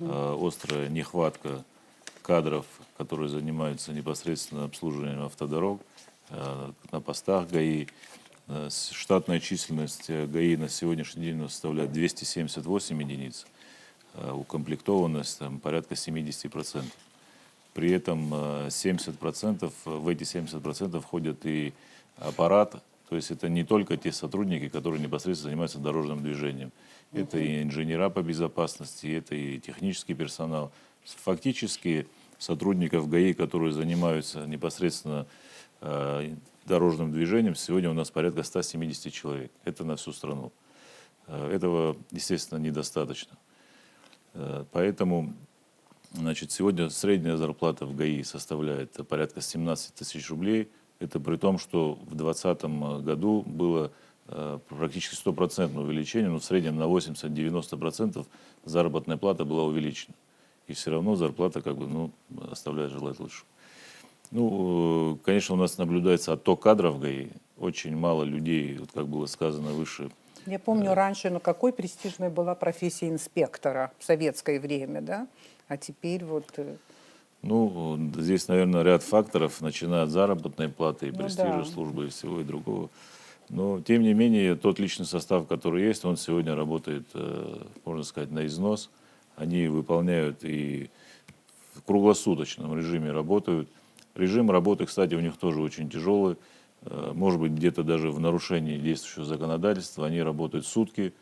острая нехватка кадров, которые занимаются непосредственно обслуживанием автодорог на постах ГАИ. Штатная численность ГАИ на сегодняшний день составляет 278 единиц, укомплектованность там, порядка 70%. При этом 70%, в эти 70% входят и аппарат, то есть это не только те сотрудники, которые непосредственно занимаются дорожным движением. Это и инженера по безопасности, это и технический персонал. Фактически сотрудников ГАИ, которые занимаются непосредственно дорожным движением, сегодня у нас порядка 170 человек. Это на всю страну. Этого, естественно, недостаточно. Поэтому, значит, сегодня средняя зарплата в ГАИ составляет порядка 17 тысяч рублей. Это при том, что в 2020 году было практически 100% увеличение, но в среднем на 80-90% заработная плата была увеличена. И все равно зарплата как бы, ну, оставляет желать лучшего. Ну, конечно, у нас наблюдается отток кадров в ГАИ. Очень мало людей, вот как было сказано выше. Я помню раньше, ну какой престижной была профессия инспектора в советское время, да? А теперь вот... Ну, здесь, наверное, ряд факторов, начиная от заработной платы и престижа да. службы и всего и другого. Но, тем не менее, тот личный состав, который есть, он сегодня работает, можно сказать, на износ. Они выполняют и в круглосуточном режиме работают. Режим работы, кстати, у них тоже очень тяжелый. Может быть, где-то даже в нарушении действующего законодательства они работают сутки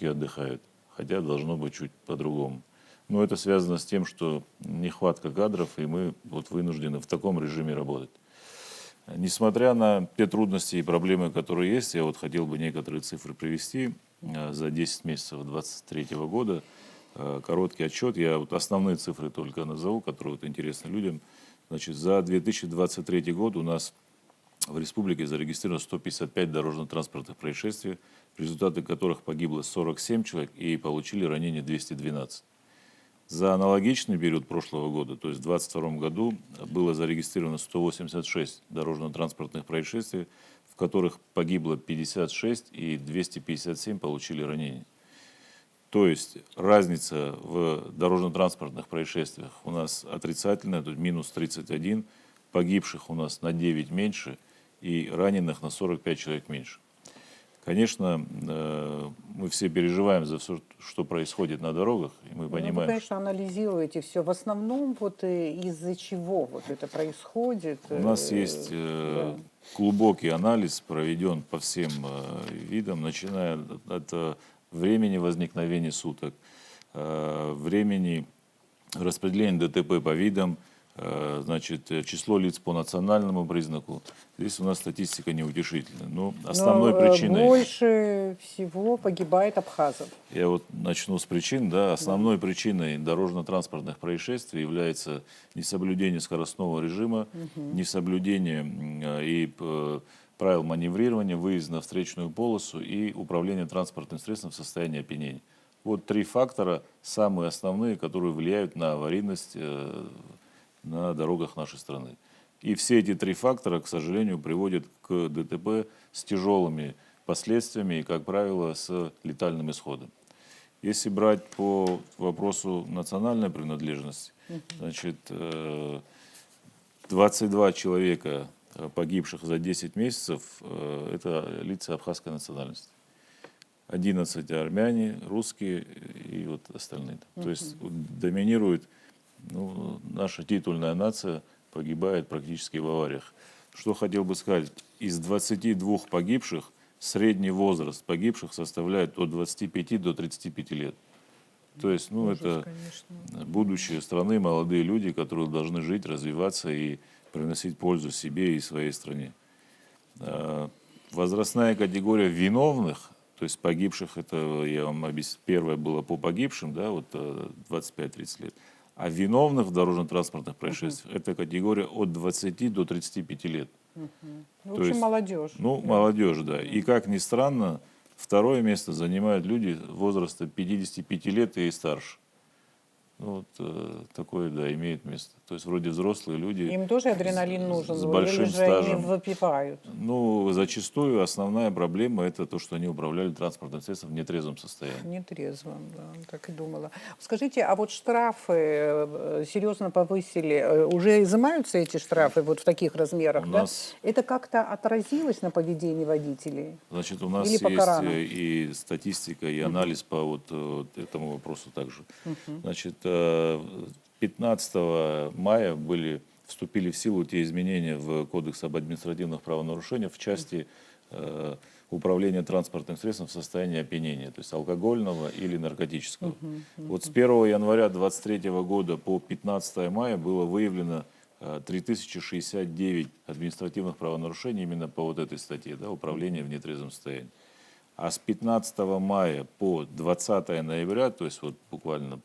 отдыхают. Хотя должно быть чуть по-другому. Но это связано с тем, что нехватка кадров, и мы вот вынуждены в таком режиме работать. Несмотря на те трудности и проблемы, которые есть, я вот хотел бы некоторые цифры привести за 10 месяцев 2023 года. Короткий отчет, я вот основные цифры только назову, которые вот интересны людям. Значит, за 2023 год у нас в республике зарегистрировано 155 дорожно-транспортных происшествий, в результате которых погибло 47 человек и получили ранения 212. За аналогичный период прошлого года, то есть в 2022 году, было зарегистрировано 186 дорожно-транспортных происшествий, в которых погибло 56 и 257 получили ранения. То есть разница в дорожно-транспортных происшествиях у нас отрицательная, тут минус 31, погибших у нас на 9 меньше и раненых на 45 человек меньше. Конечно, мы все переживаем за все, что происходит на дорогах, и мы понимаем. Ну, вы, конечно, анализируете все. В основном вот из-за чего вот это происходит? У нас есть глубокий анализ, проведен по всем видам, начиная от времени возникновения суток, времени распределения ДТП по видам, значит, число лиц по национальному признаку. Здесь у нас статистика неутешительная. Но основной причиной... Больше всего погибает абхазов. Я вот начну с причин. Да, основной причиной дорожно-транспортных происшествий является несоблюдение скоростного режима, несоблюдение и правил маневрирования, выезд на встречную полосу и управление транспортным средством в состоянии опьянения. Вот три фактора, самые основные, которые влияют на аварийность на дорогах нашей страны. И все эти три фактора, к сожалению, приводят к ДТП с тяжелыми последствиями и, как правило, с летальным исходом. Если брать по вопросу национальной принадлежности, значит, 22 человека, погибших за 10 месяцев, это лица абхазской национальности. 11 армяне, русские и вот остальные. То есть доминирует, ну, наша титульная нация, погибает практически в авариях. Что хотел бы сказать, из 22 погибших средний возраст погибших составляет от 25 до 35 лет. То есть, ну, это будущее страны, молодые люди, которые должны жить, развиваться и приносить пользу себе и своей стране. Возрастная категория виновных, то есть погибших, это я вам объясню, первое было по погибшим, да, вот 25-30 лет. А виновных в дорожно-транспортных происшествиях это категория от 20 до 35 лет. В То общем, есть, молодежь. Ну, молодежь, да. И как ни странно, второе место занимают люди возраста 55 лет и старше. Ну, вот такое, да, имеет место. То есть вроде взрослые люди. Им тоже адреналин нужен, с или большим же они стажем. выпивают? Ну, зачастую основная проблема это то, что они управляли транспортным средством в нетрезвом состоянии. Нетрезвым, да, так и думала. Скажите, а вот штрафы серьезно повысили, уже изымаются эти штрафы вот в таких размерах, У да? нас- Это как-то отразилось на поведении водителей? Значит, у нас Или пока есть рано? и статистика, и анализ по вот этому вопросу также. Значит, 15 мая вступили в силу те изменения в Кодекс об административных правонарушениях в части управления транспортным средством в состоянии опьянения, то есть алкогольного или наркотического. Вот с 1 января 2023 года по 15 мая было выявлено 3069 административных правонарушений именно по вот этой статье, да, управление в нетрезвом состоянии. А с 15 мая по 20 ноября, то есть вот буквально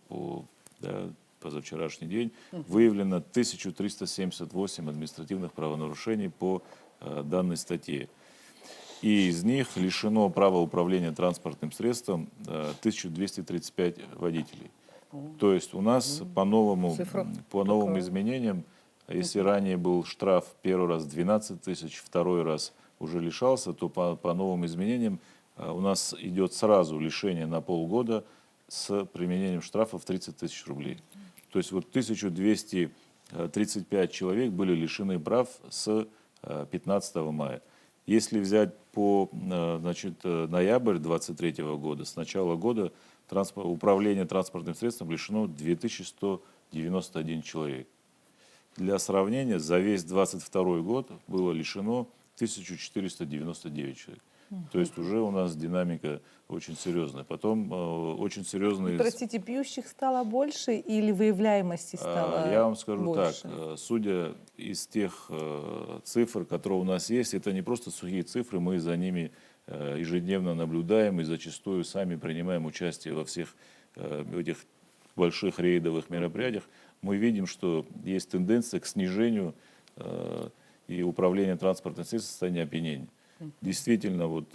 позавчерашний день, выявлено 1378 административных правонарушений по данной статье. И из них лишено права управления транспортным средством 1235 водителей. То есть у нас по новым изменениям, если ранее был штраф первый раз 12 тысяч, второй раз уже лишался, то по новым изменениям у нас идет сразу лишение на полгода с применением штрафа в 30 тысяч рублей. То есть вот 1235 человек были лишены прав с 15 мая. Если взять по ноябрь 2023 года, с начала года управление транспортным средством лишено 2191 человек. Для сравнения, за весь 2022 год было лишено 1499 человек. То есть уже у нас динамика очень серьезная. Потом очень серьезные... Простите, пьющих стало больше или выявляемости стало Я вам скажу больше? так, судя из тех цифр, которые у нас есть, это не просто сухие цифры, мы за ними ежедневно наблюдаем и зачастую сами принимаем участие во всех этих больших рейдовых мероприятиях. Мы видим, что есть тенденция к снижению и управления транспортным средством в состоянии опьянения. Действительно, вот,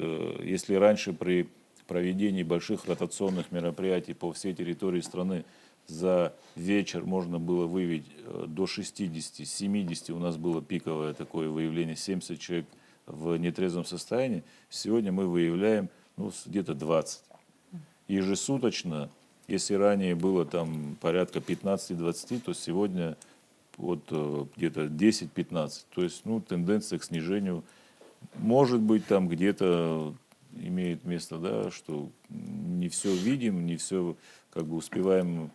если раньше при проведении больших ротационных мероприятий по всей территории страны за вечер можно было выявить до 60-70, у нас было пиковое такое выявление, 70 человек в нетрезвом состоянии, сегодня мы выявляем где-то 20. Ежесуточно, если ранее было там порядка 15-20, то сегодня вот где-то 10-15. То есть тенденция к снижению. Может быть, там где-то имеет место, да, что не все видим, не все как бы успеваем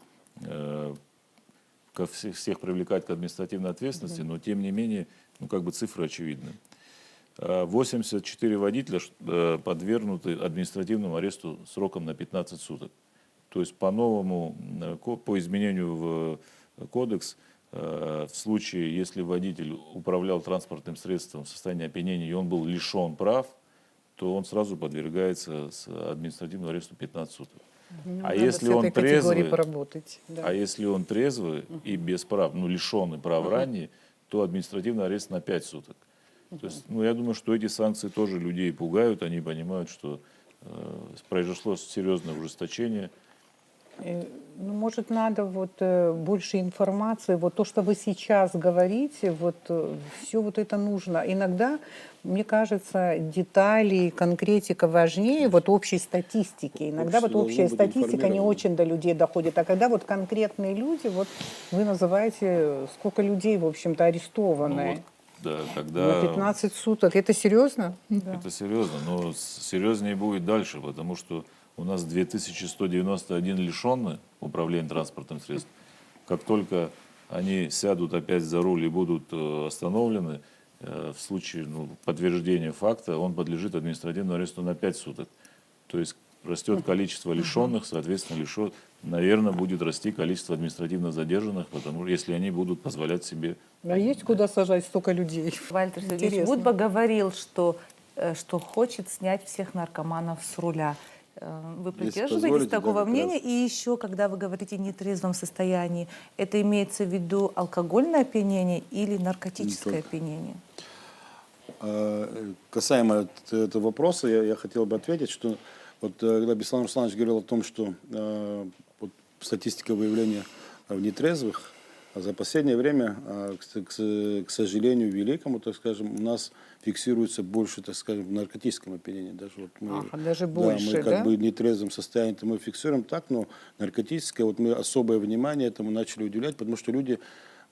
всех привлекать к административной ответственности, но тем не менее, как бы цифры очевидны. 84 водителя подвергнуты административному аресту сроком на 15 суток. То есть по новому, по изменению в кодекс, в случае, если водитель управлял транспортным средством в состоянии опьянения и он был лишен прав, то он сразу подвергается административному аресту 15 суток. Если он трезвый, да. если он трезвый и без прав, лишенный прав ранее, то административный арест на 5 суток. То есть, я думаю, что эти санкции тоже людей пугают, они понимают, что произошло серьезное ужесточение. Может, надо больше информации, то, что вы сейчас говорите, все это нужно. Иногда, мне кажется, детали, конкретика важнее общей статистики. Иногда общая статистика не очень до людей доходит, а когда конкретные люди, вы называете, сколько людей, в общем-то, арестованы. Да, когда... На 15 суток. Это серьезно? Это серьезно, но серьезнее будет дальше, потому что у нас 2191 лишенный управления транспортным средством. Как только они сядут опять за руль и будут остановлены, в случае подтверждения факта, он подлежит административному аресту на 5 суток. То есть растет количество лишенных, соответственно, наверное, будет расти количество административно задержанных, потому что если они будут позволять себе... А есть куда сажать столько людей? Вальтер Сергеевич Интересно. Будба говорил, что что хочет снять всех наркоманов с руля. Вы придерживаетесь позволите, да, такого как мнения? раз. И еще, когда вы говорите о нетрезвом состоянии, это имеется в виду алкогольное опьянение или наркотическое опьянение? Касаемо этого вопроса, я хотел бы ответить, что вот когда Беслан Русланович говорил о том, что вот статистика выявления нетрезвых, за последнее время, к сожалению, великому, так скажем, у нас фиксируется больше, так скажем, в наркотическом опьянении. Даже, вот мы, Ага, даже да, больше, мы как да? бы в нетрезвом состоянии мы фиксируем так, но наркотическое, вот мы особое внимание этому начали уделять, потому что люди,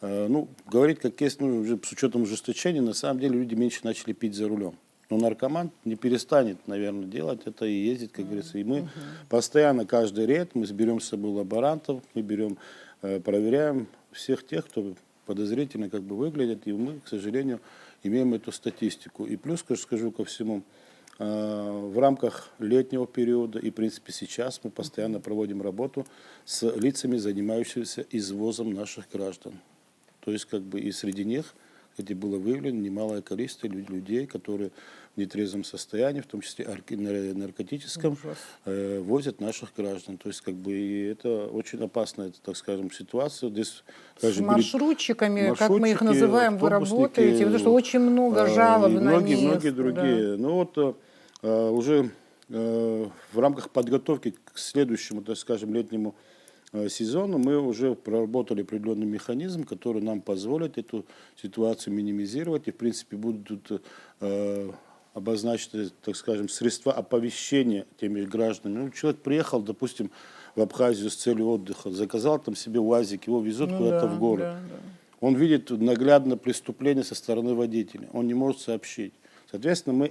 ну, говорить как есть, ну, уже с учетом ужесточения, на самом деле люди меньше начали пить за рулем. Но наркоман не перестанет, наверное, делать это и ездить, как говорится. И мы постоянно, каждый рейд, мы берем с собой лаборантов, мы берем, проверяем всех тех, кто подозрительно как бы выглядит, и мы, к сожалению, имеем эту статистику. И плюс, скажу ко всему, в рамках летнего периода и, в принципе, сейчас мы постоянно проводим работу с лицами, занимающимися извозом наших граждан. То есть, как бы и среди них, где было выявлено немалое количество людей, которые в нетрезвом состоянии, в том числе наркотическом, возят наших граждан. То есть, как бы, и это очень опасная, так скажем, ситуация. Здесь С даже были маршрутчиками, как мы их маршрутчики, называем, вы автобусники, работаете, потому что очень много жалоб и на многие место, другие. Ну вот уже в рамках подготовки к следующему, так скажем, летнему сезону мы уже проработали определенный механизм, который нам позволит эту ситуацию минимизировать и, в принципе, будут обозначены, так скажем, средства оповещения теми гражданами. Ну, человек приехал, допустим, в Абхазию с целью отдыха, заказал там себе УАЗик, его везут куда-то в город. Он видит наглядно преступление со стороны водителя, он не может сообщить. Соответственно, мы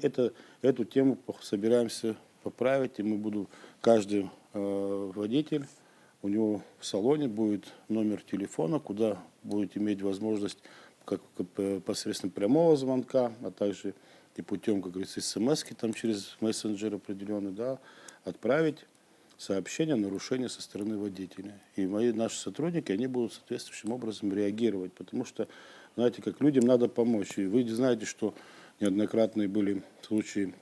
эту тему собираемся поправить, и мы будем, каждый водитель, у него в салоне будет номер телефона, куда будет иметь возможность как посредством прямого звонка, а также и путем, как говорится, смс-ки там через мессенджер определенный, да, отправить сообщение о нарушении со стороны водителя. И наши сотрудники, они будут соответствующим образом реагировать, потому что, знаете, как людям надо помочь. И вы знаете, что неоднократные были случаи,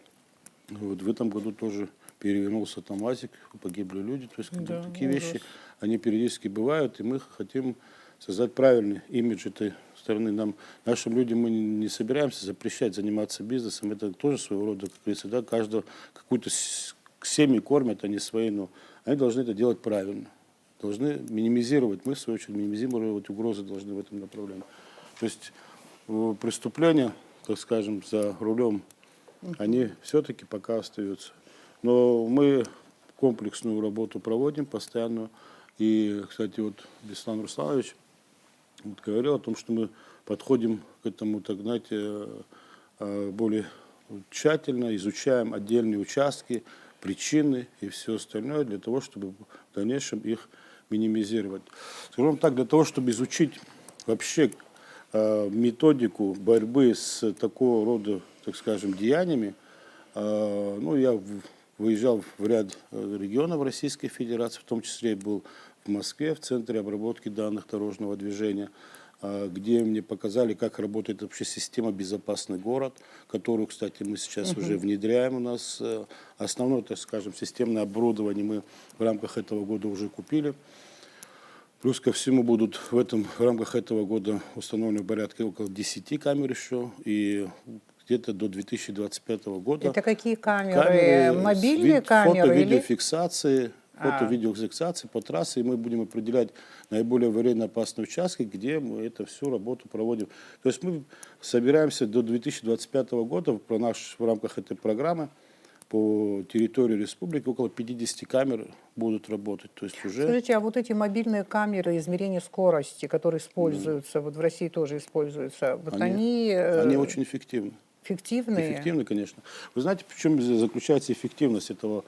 вот в этом году тоже перевернулся там УАЗик, погибли люди. То есть такие вещи, они периодически бывают, и мы хотим создать правильный имидж этой стороны. Нашим людям мы не собираемся запрещать заниматься бизнесом. Это тоже своего рода, как говорится, да, каждого какую-то семьи кормят, они свои, но они должны это делать правильно. Должны минимизировать, мы в свою очередь минимизировать угрозы должны в этом направлении. То есть преступления, так скажем, за рулем, они все-таки пока остаются. Но мы комплексную работу проводим постоянно. И, кстати, вот Беслан Русланович вот говорил о том, что мы подходим к этому, так знаете, более тщательно, изучаем отдельные участки, причины и все остальное для того, чтобы в дальнейшем их минимизировать. Скажем так, для того, чтобы изучить вообще методику борьбы с такого рода, так скажем, деяниями, ну, я выезжал в ряд регионов Российской Федерации, в том числе был в Москве, в Центре обработки данных дорожного движения, где мне показали, как работает вообще система «Безопасный город», которую, кстати, мы сейчас уже внедряем. У нас основное, так скажем, системное оборудование мы в рамках этого года уже купили. Плюс ко всему будут в рамках этого года установлены порядка около 10 камер еще, и где-то до 2025 года. Это какие камеры? Мобильные камеры? Фото-видеофиксации, фото-видеофиксации по трассе, и мы будем определять наиболее аварийно опасные участки, где мы эту всю работу проводим. То есть мы собираемся до 2025 года в рамках этой программы по территории республики около 50 камер будут работать. То есть уже... Скажите, а вот эти мобильные камеры измерения скорости, которые используются, вот в России тоже используются, вот они очень эффективны. Эффективные? Эффективны, конечно. Вы знаете, в чем заключается эффективность этого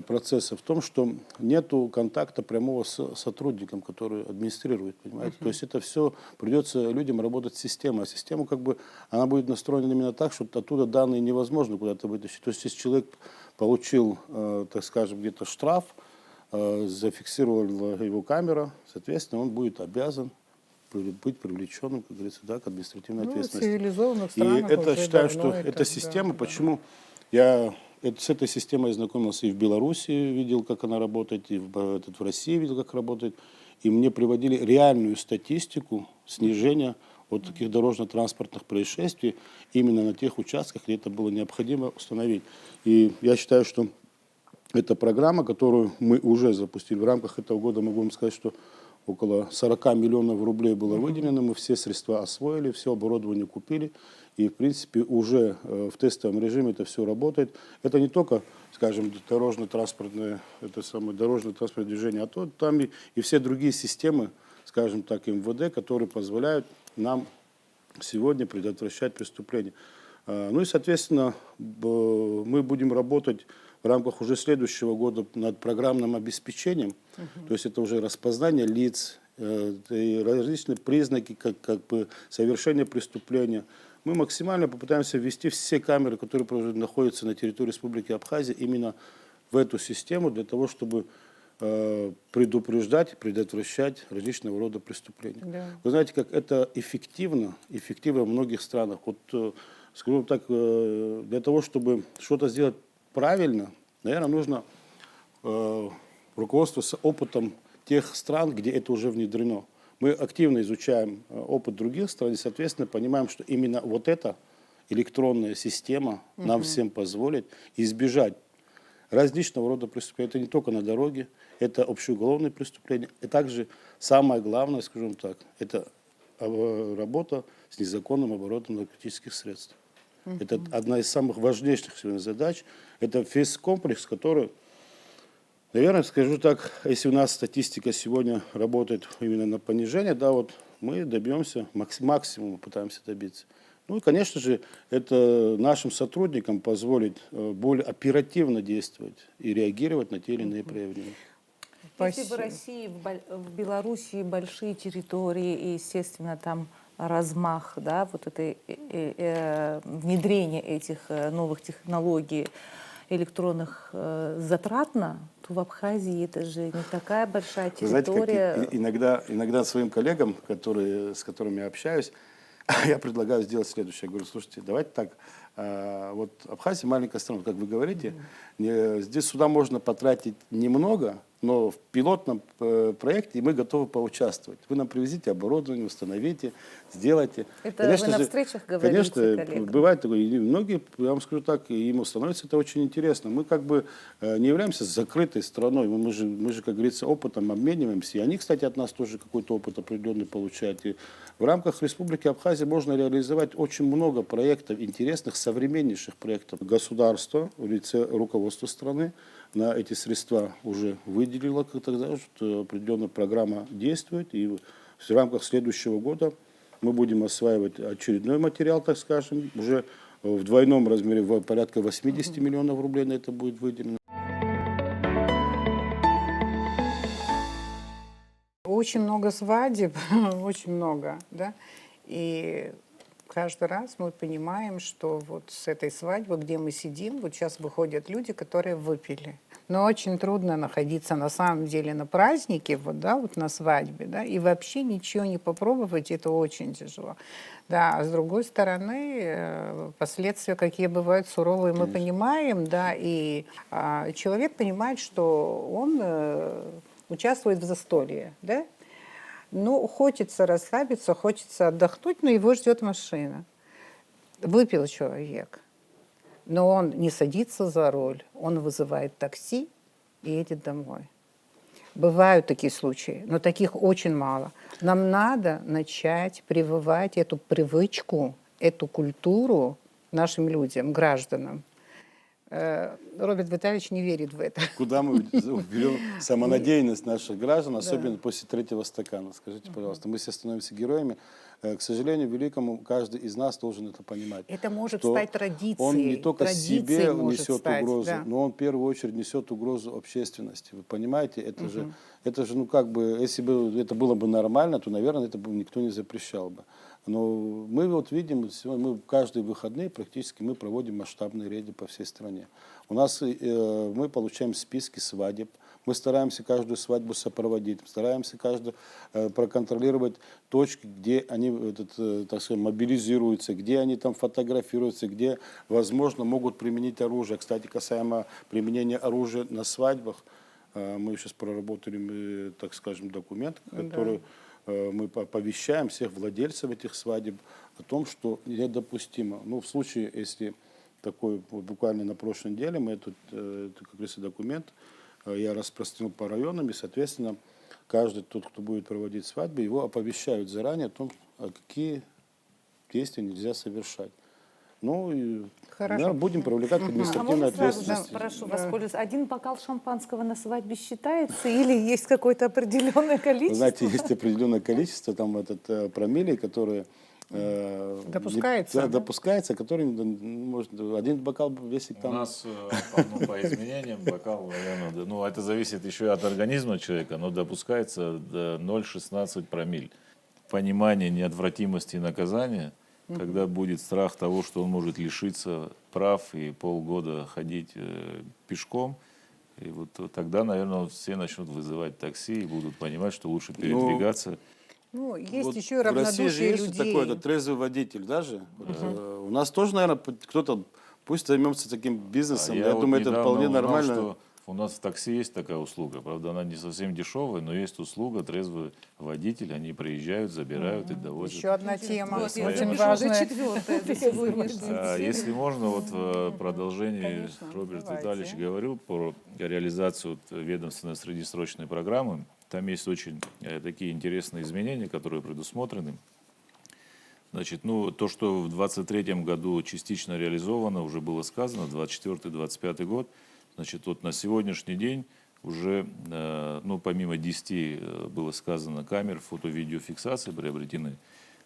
процесса? В том, что нет контакта прямого с сотрудником, который администрирует, понимаете? То есть это все придется людям работать с системой. А система она будет настроена именно так, что оттуда данные невозможно куда-то вытащить. То есть если человек получил, так скажем, где-то штраф, зафиксировала его камера, соответственно, он будет обязан быть привлеченным, как говорится, да, к административной Ну, в ответственности. цивилизованных И странах это, уже считаю, давно что это, эта да, система, да. почему с этой системой я знакомился и в Беларуси, видел, как она работает, и в России видел, как работает. И мне приводили реальную статистику снижения вот таких дорожно-транспортных происшествий именно на тех участках, где это было необходимо установить. И я считаю, что это программа, которую мы уже запустили. В рамках этого года могу вам сказать, что около 40 миллионов рублей было выделено. Мы все средства освоили, все оборудование купили. И, в принципе, уже в тестовом режиме это все работает. Это не только, скажем, дорожно-транспортное движение, а то там и все другие системы, скажем так, МВД, которые позволяют нам сегодня предотвращать преступления. Ну и, соответственно, мы будем работать в рамках уже следующего года над программным обеспечением. То есть это уже распознание лиц, и различные признаки как бы совершения преступления. Мы максимально попытаемся ввести все камеры, которые находятся на территории Республики Абхазия, именно в эту систему для того, чтобы предупреждать, предотвращать различного рода преступления. Да. Вы знаете, как это эффективно в многих странах. Вот, скажу так, для того, чтобы что-то сделать правильно, наверное, нужно руководствоваться опытом тех стран, где это уже внедрено. Мы активно изучаем опыт других стран и, соответственно, понимаем, что именно вот эта электронная система нам всем позволит избежать различного рода преступления. Это не только на дороге, это общеуголовные преступления. И также самое главное, скажем так, это работа с незаконным оборотом наркотических средств. Это одна из самых важнейших сегодня задач. Это весь комплекс, который, наверное, скажу так, если у нас статистика сегодня работает именно на понижение, да, вот мы добьемся, максимум пытаемся добиться. Ну и, конечно же, это нашим сотрудникам позволит более оперативно действовать и реагировать на те или иные проявления. Если в Спасибо. России, в Белоруссии большие территории, и, естественно, там размах, да, вот это внедрение этих новых технологий электронных затратно, то в Абхазии это же не такая большая Вы знаете, территория. как иногда своим коллегам, с которыми я общаюсь, я предлагаю сделать следующее. Я говорю, слушайте, давайте так, вот Абхазия маленькая страна, как вы говорите, здесь сюда можно потратить немного, но в пилотном проекте мы готовы поучаствовать. Вы нам привезите оборудование, установите, сделайте. Это вы на встречах говорите Конечно, коллегам? бывает такое. И многие, я вам скажу так, ему становится это очень интересно. Мы как бы не являемся закрытой страной. Мы же, как говорится, опытом обмениваемся. И они, кстати, от нас тоже какой-то опыт определенный получают. И в рамках Республики Абхазия можно реализовать очень много проектов, интересных, современнейших проектов. Государство в лице руководства страны на эти средства уже выделило, как тогда, что определенная программа действует. И в рамках следующего года мы будем осваивать очередной материал, так скажем, уже в двойном размере, в порядка 80 миллионов рублей на это будет выделено. Очень много свадеб, очень много, да, и каждый раз мы понимаем, что вот с этой свадьбы, где мы сидим, вот сейчас выходят люди, которые выпили. Но очень трудно находиться на самом деле на празднике, вот, да, вот на свадьбе, да, и вообще ничего не попробовать, это очень тяжело. Да, а с другой стороны, последствия, какие бывают суровые, мы понимаем, да, и человек понимает, что он участвует в застолье, да, но хочется расслабиться, хочется отдохнуть, но его ждет машина. Выпил человек, но он не садится за руль, он вызывает такси и едет домой. Бывают такие случаи, но таких очень мало. Нам надо начать прививать эту привычку, эту культуру нашим людям, гражданам. Роберт Витальевич не верит в это. Куда мы берем самонадеянность наших граждан, особенно после третьего стакана? Скажите, пожалуйста, мы все становимся героями. К сожалению, великому, каждый из нас должен это понимать. Это может что стать традицией. Он не только себе может несет стать, угрозу, да. но он в первую очередь несет угрозу общественности. Вы понимаете, это же, ну как бы, если бы это было бы нормально, то, наверное, это бы никто не запрещал бы. Но мы вот видим, мы каждые выходные практически мы проводим масштабные рейды по всей стране. У нас мы получаем списки свадеб, Мы стараемся каждую свадьбу сопроводить, стараемся каждую проконтролировать точки, где они, так сказать, мобилизируются, где они там фотографируются, где, возможно, могут применить оружие. Кстати, касаемо применения оружия на свадьбах, мы сейчас проработали, так скажем, документ, который мы оповещаем всех владельцев этих свадеб о том, что недопустимо. Ну, в случае, если такой, вот буквально на прошлой неделе, мы этот, как говорится, документ я распространил по районам, и, соответственно, каждый тот, кто будет проводить свадьбу, его оповещают заранее о том, какие действия нельзя совершать. Ну, и, Хорошо. наверное, будем привлекать к А административной можно сразу ответственности. прошу воспользоваться? Один бокал шампанского на свадьбе считается или есть какое-то определенное Вы количество? знаете, есть определенное количество там промилле, которые Допускается, да? допускается, который может один бокал весит У там. нас по изменениям бокал, наверное, ну это зависит еще от организма человека, но допускается до 0,16 промилле. Понимание неотвратимости наказания, когда будет страх того, что он может лишиться прав и полгода ходить пешком, и вот тогда, наверное, все начнут вызывать такси и будут понимать, что лучше передвигаться. Ну, есть Вот еще и в России же равнодушие есть людей. такой это трезвый водитель даже. Вот, у нас тоже, наверное, кто-то пусть займется таким бизнесом. Я вот думаю, это недавно вполне узнал, нормально. что у нас в такси есть такая услуга. Правда, она не совсем дешевая, но есть услуга трезвый водитель. Они приезжают, забирают и довозят. Еще одна тема, Да, очень своя важная. четвертое за сегодняшний день. Если можно, вот в продолжении Конечно, Роберт давайте. Витальевич говорил про реализацию ведомственной среднесрочной программы. Там есть очень такие интересные изменения, которые предусмотрены. Значит, ну, то, что в 2023 году частично реализовано, уже было сказано, 2024-2025 год. Значит, вот на сегодняшний день уже, ну, помимо 10 было сказано камер фото-видеофиксации приобретены,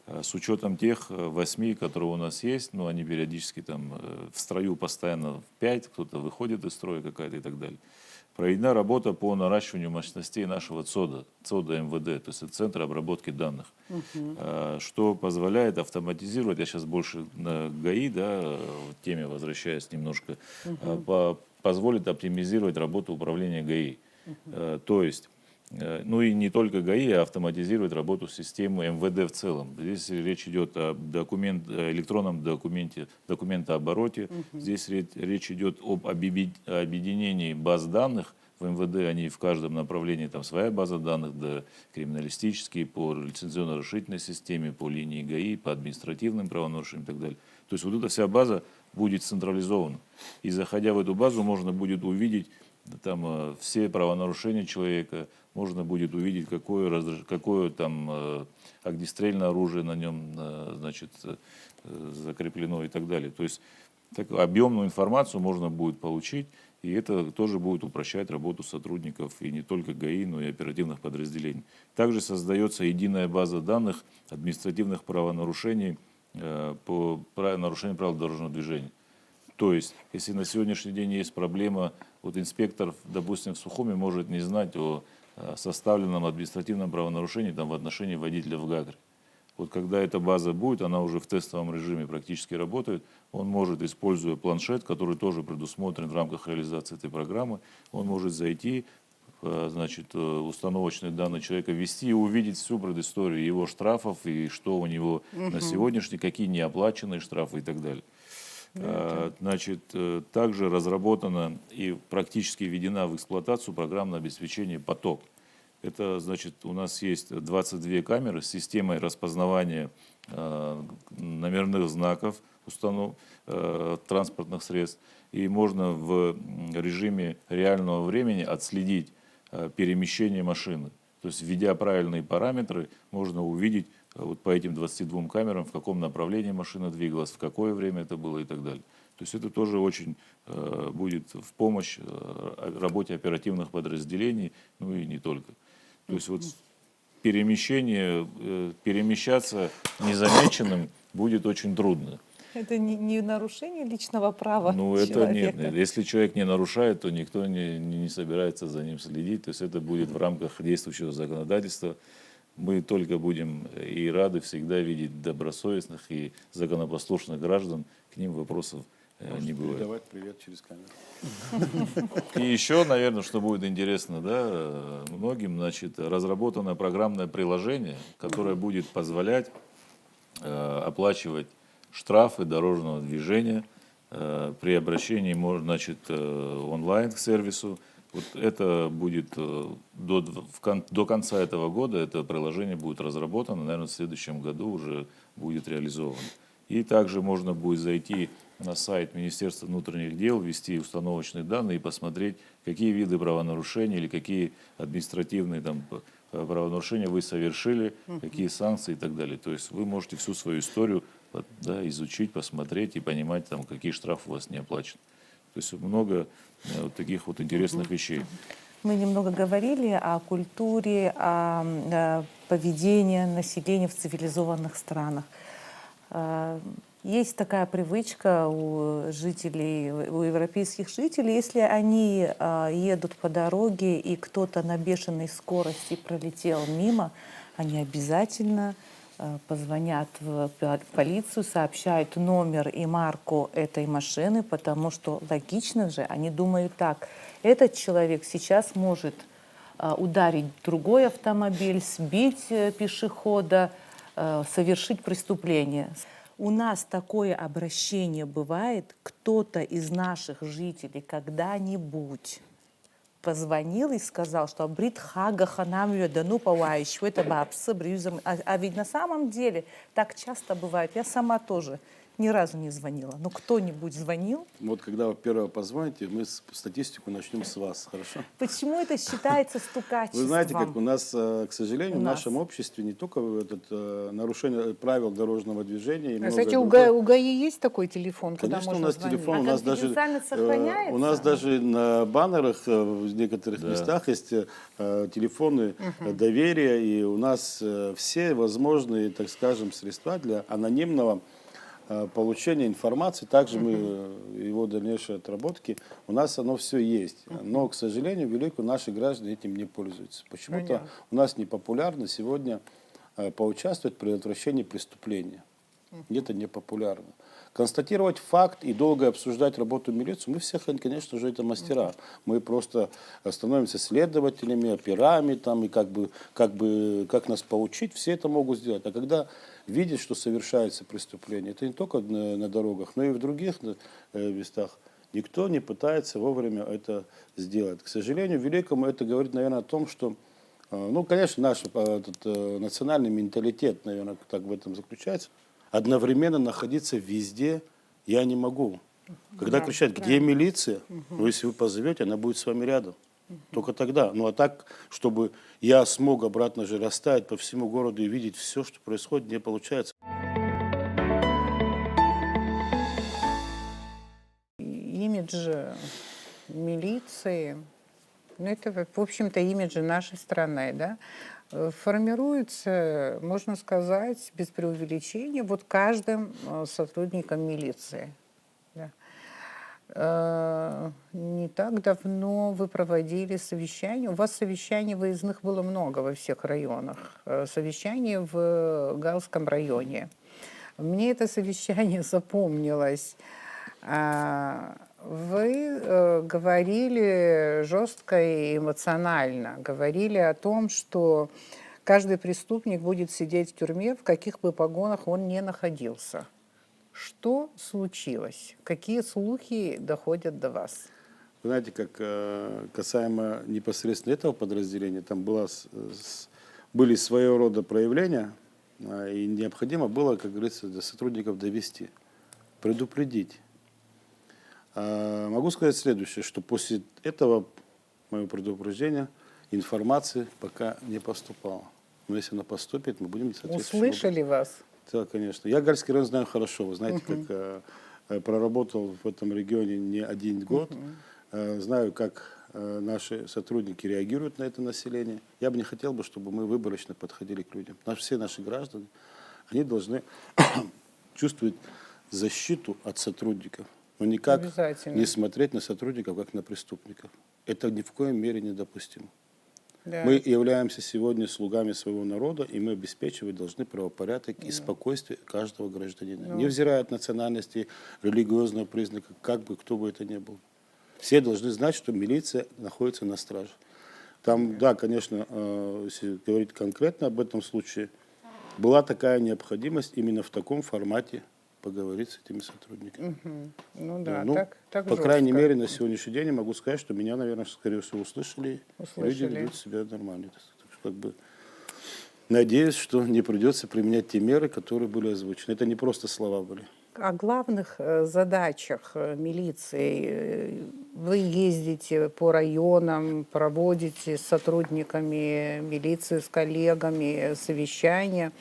с учетом тех 8, которые у нас есть, ну, они периодически там в строю постоянно 5, кто-то выходит из строя какая-то и так далее. Проведена работа по наращиванию мощностей нашего ЦОДа МВД, то есть это Центр обработки данных, что позволяет автоматизировать, я сейчас больше на ГАИ, да, в теме возвращаясь немножко, позволит оптимизировать работу управления ГАИ. То есть, ну и не только ГАИ, а автоматизировать работу системы МВД в целом. Здесь речь идет о электронном документообороте. Здесь речь идет об объединении баз данных. В МВД они в каждом направлении, там своя база данных, да, криминалистические, по лицензионно-расширительной системе, по линии ГАИ, по административным правонарушениям и так далее. То есть вот эта вся база будет централизована. И заходя в эту базу, можно будет увидеть там все правонарушения человека, можно будет увидеть, какое там огнестрельное оружие на нем, значит, закреплено и так далее. То есть объемную информацию можно будет получить, и это тоже будет упрощать работу сотрудников и не только ГАИ, но и оперативных подразделений. Также создается единая база данных административных правонарушений по нарушению правил дорожного движения. То есть, если на сегодняшний день есть проблема, вот инспектор, допустим, в Сухуми может не знать о составленном административном правонарушении там, в отношении водителя в Гагре. Вот когда эта база будет, она уже в тестовом режиме практически работает, он может, используя планшет, который тоже предусмотрен в рамках реализации этой программы, он может зайти, значит, установочные данные человека ввести и увидеть всю предысторию его штрафов и что у него на сегодняшний, какие неоплаченные штрафы и так далее. Значит, также разработана и практически введена в эксплуатацию программное обеспечение «Поток». Это, значит, у нас есть 22 камеры с системой распознавания номерных знаков транспортных средств. И можно в режиме реального времени отследить перемещение машины. То есть, введя правильные параметры, можно увидеть вот по этим 22 камерам, в каком направлении машина двигалась, в какое время это было и так далее. То есть это тоже очень будет в помощь работе оперативных подразделений, ну и не только. То есть вот перемещаться незамеченным будет очень трудно. Это не нарушение личного права Ну, это человека? нет. Если человек не нарушает, то никто не собирается за ним следить. То есть это будет в рамках действующего законодательства. Мы только будем и рады всегда видеть добросовестных и законопослушных граждан. К ним вопросов не бывает. Передавать привет через камеру. И еще, наверное, что будет интересно, да, многим, значит, разработано программное приложение, которое будет позволять оплачивать штрафы дорожного движения при обращении, значит, онлайн к сервису. Вот это будет до конца этого года, это приложение будет разработано, наверное, в следующем году уже будет реализовано. И также можно будет зайти на сайт Министерства внутренних дел, ввести установочные данные и посмотреть, какие виды правонарушений или какие административные там правонарушения вы совершили, какие санкции и так далее. То есть вы можете всю свою историю, да, изучить, посмотреть и понимать, там, какие штрафы у вас не оплачены. То есть много вот таких вот интересных вещей. Мы немного говорили о культуре, о поведении населения в цивилизованных странах. Есть такая привычка у жителей, у европейских жителей, если они едут по дороге и кто-то на бешеной скорости пролетел мимо, они обязательно позвонят в полицию, сообщают номер и марку этой машины, потому что логично же, они думают так, этот человек сейчас может ударить другой автомобиль, сбить пешехода, совершить преступление. У нас такое обращение бывает, кто-то из наших жителей когда-нибудь позвонил и сказал, что Брит Хага Ханам Йодану Пауаиш, это бабсы, брюзом. А ведь на самом деле так часто бывает. Я сама тоже ни разу не звонила. Но кто-нибудь звонил? Вот когда вы первого позвоните, мы статистику начнем с вас, хорошо? Почему это считается стукачеством? Вы знаете, как у нас, к сожалению, У в нас. нашем обществе не только нарушение правил дорожного движения. И Кстати, многое у ГАИ есть такой телефон, куда Конечно, можно у нас звонить? телефон, А у нас даже конфиденциальность сохраняется? у нас даже на баннерах в некоторых местах есть телефоны доверия, и у нас все возможные, так скажем, средства для анонимного получения информации, также мы его дальнейшей отработки, у нас оно все есть. Но, к сожалению, великую наши граждане этим не пользуются. Почему-то у нас не популярно сегодня поучаствовать в предотвращении преступления. Это не популярно. Констатировать факт и долго обсуждать работу милиции, мы все, конечно же, это мастера. Мы просто становимся следователями, операми, там, и как нас поучить, все это могут сделать. А когда видят, что совершается преступление, это не только на дорогах, но и в других местах, никто не пытается вовремя это сделать. К сожалению, великому это говорит, наверное, о том, что, ну, конечно, наш национальный менталитет, наверное, так в этом заключается. Одновременно находиться везде я не могу. Когда кричат, где милиция, ну, если вы позовете, она будет с вами рядом. Только тогда. Ну, а так, чтобы я смог обратно же растаять по всему городу и видеть все, что происходит, не получается. Имидж милиции, ну, это, в общем-то, имидж нашей страны, да, формируется, можно сказать, без преувеличения, вот каждым сотрудником милиции. Да. Не так давно вы проводили совещание. У вас совещаний выездных было много во всех районах. Совещание в Галском районе. Мне это совещание запомнилось. Вы говорили жестко и эмоционально, говорили о том, что каждый преступник будет сидеть в тюрьме, в каких бы погонах он ни находился. Что случилось? Какие слухи доходят до вас? Вы знаете, как касаемо непосредственно этого подразделения, там были своего рода проявления, и необходимо было, как говорится, до сотрудников довести, предупредить. Могу сказать следующее, что после этого моего предупреждения информации пока не поступало. Но если она поступит, мы будем соответственно... Услышали вас? Да, конечно. Я Гальский район знаю хорошо. Вы знаете, как проработал в этом регионе не один год. Знаю, как наши сотрудники реагируют на это население. Я бы не хотел, чтобы мы выборочно подходили к людям. Все наши граждане, они должны чувствовать защиту от сотрудников. Но никак не смотреть на сотрудников, как на преступников. Это ни в коем мере недопустимо. Да. Мы являемся сегодня слугами своего народа, и мы обеспечивать должны правопорядок и спокойствие каждого гражданина, невзирая от национальности, религиозного признака, как бы кто бы это ни был. Все должны знать, что милиция находится на страже. Там, да, конечно, если говорить конкретно об этом случае, была такая необходимость именно в таком формате поговорить с этими сотрудниками. Ну да, Ну, так по крайней жестко. мере, на сегодняшний день я могу сказать, что меня, наверное, скорее всего, услышали. И люди Услышали. ведут себя нормально. Так что, как бы, надеюсь, что не придется применять те меры, которые были озвучены. Это не просто слова были. О главных задачах милиции. Вы ездите по районам, проводите с сотрудниками милиции, с коллегами совещания.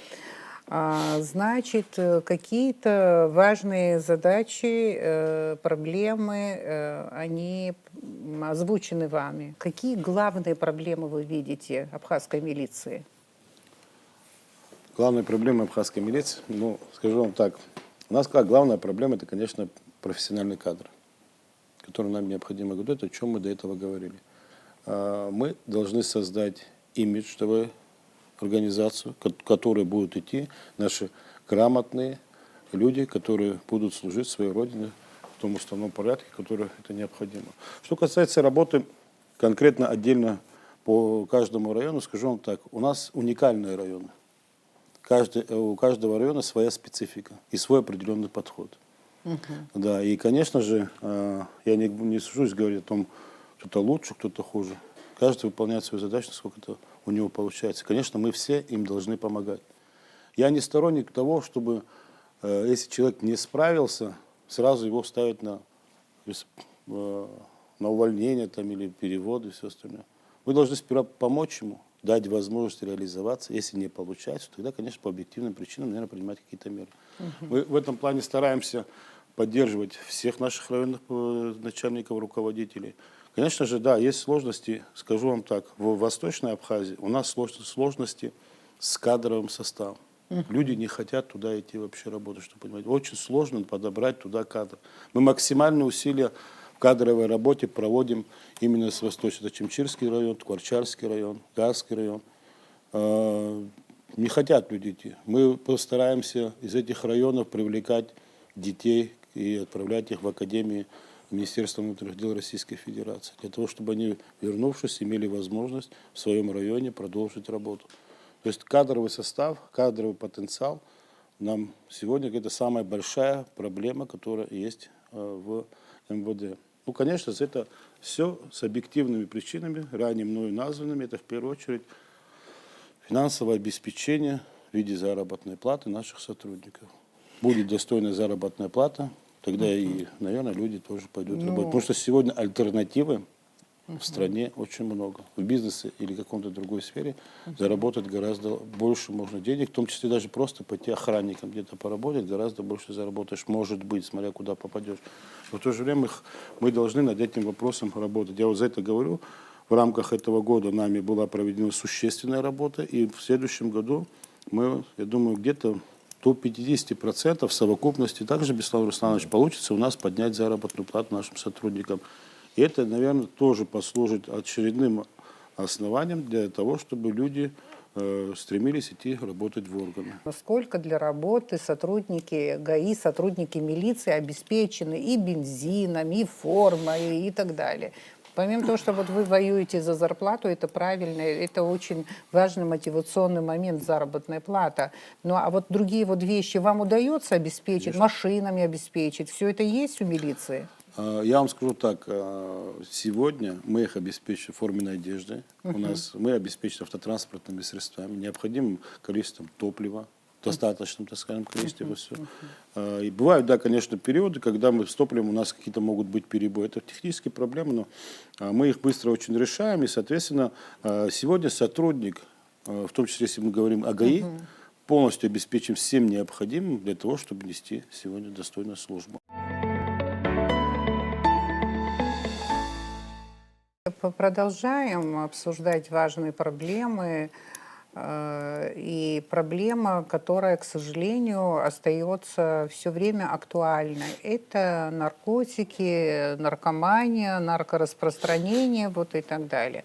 Значит, какие-то важные задачи, проблемы, они озвучены вами. Какие главные проблемы вы видите абхазской милиции? Главная проблема абхазской милиции, ну, скажу вам так, у нас как главная проблема, это, конечно, профессиональный кадр, который нам необходимо готовить, о чем мы до этого говорили. Мы должны создать имиджевую организацию, к которой будут идти наши грамотные люди, которые будут служить своей родине в том уставном порядке, который это необходимо. Что касается работы конкретно отдельно по каждому району, скажу вам так, у нас уникальные районы. У каждого района своя специфика и свой определенный подход. Да, и, конечно же, я не сужусь говорить о том, кто-то лучше, кто-то хуже. Каждый выполняет свою задачу, насколько это у него получается. Конечно, мы все им должны помогать. Я не сторонник того, чтобы, если человек не справился, сразу его ставить на увольнение там, или перевод и все остальное. Мы должны сперва помочь ему, дать возможность реализоваться. Если не получается, тогда, конечно, по объективным причинам, наверное, принимать какие-то меры. Мы в этом плане стараемся поддерживать всех наших районных начальников, руководителей. Конечно же, да, есть сложности, скажу вам так, в Восточной Абхазии у нас сложности с кадровым составом. Люди не хотят туда идти вообще работать, чтобы понимать. Очень сложно подобрать туда кадр. Мы максимальные усилия в кадровой работе проводим именно с Восточного. Это Чемчирский район, Ткварчальский район, Газский район. Не хотят люди идти. Мы постараемся из этих районов привлекать детей и отправлять их в академии Министерства внутренних дел Российской Федерации, для того, чтобы они, вернувшись, имели возможность в своем районе продолжить работу. То есть кадровый состав, кадровый потенциал нам сегодня это самая большая проблема, которая есть в МВД. Ну, конечно, это все с объективными причинами, ранее мною названными. Это в первую очередь финансовое обеспечение в виде заработной платы наших сотрудников. Будет достойная заработная плата, тогда и, наверное, люди тоже пойдут работать. Потому что сегодня альтернативы в стране очень много. В бизнесе или каком-то другой сфере заработать гораздо больше можно денег, в том числе даже просто пойти охранником где-то поработать, гораздо больше заработаешь, может быть, смотря куда попадешь. Но в то же время мы должны над этим вопросом работать. Я вот за это говорю. В рамках этого года нами была проведена существенная работа, и в следующем году мы, я думаю, где-то до 50% в совокупности также, Беслан Русланович, получится у нас поднять заработную плату нашим сотрудникам. И это, наверное, тоже послужит очередным основанием для того, чтобы люди стремились идти работать в органы. Насколько для работы сотрудники ГАИ, сотрудники милиции обеспечены и бензином, и формой, и так далее? Помимо того, что вот вы воюете за зарплату, это правильно, это очень важный мотивационный момент, заработная плата. Ну а вот другие вот вещи вам удается обеспечить, Конечно. машинами обеспечить? Все это есть у милиции? Я вам скажу так, сегодня мы их обеспечим форменной одеждой, мы обеспечим автотранспортными средствами, необходимым количеством топлива, достаточном, так скажем, количестве все. И бывают, да, конечно, периоды, когда мы с топливом, у нас какие-то могут быть перебои. Это технические проблемы, но мы их быстро очень решаем. И, соответственно, сегодня сотрудник, в том числе, если мы говорим о ГАИ, полностью обеспечим всем необходимым для того, чтобы нести сегодня достойную службу. Продолжаем обсуждать важные проблемы. И проблема, которая, к сожалению, остается все время актуальной. Это наркотики, наркомания, наркораспространение вот и так далее.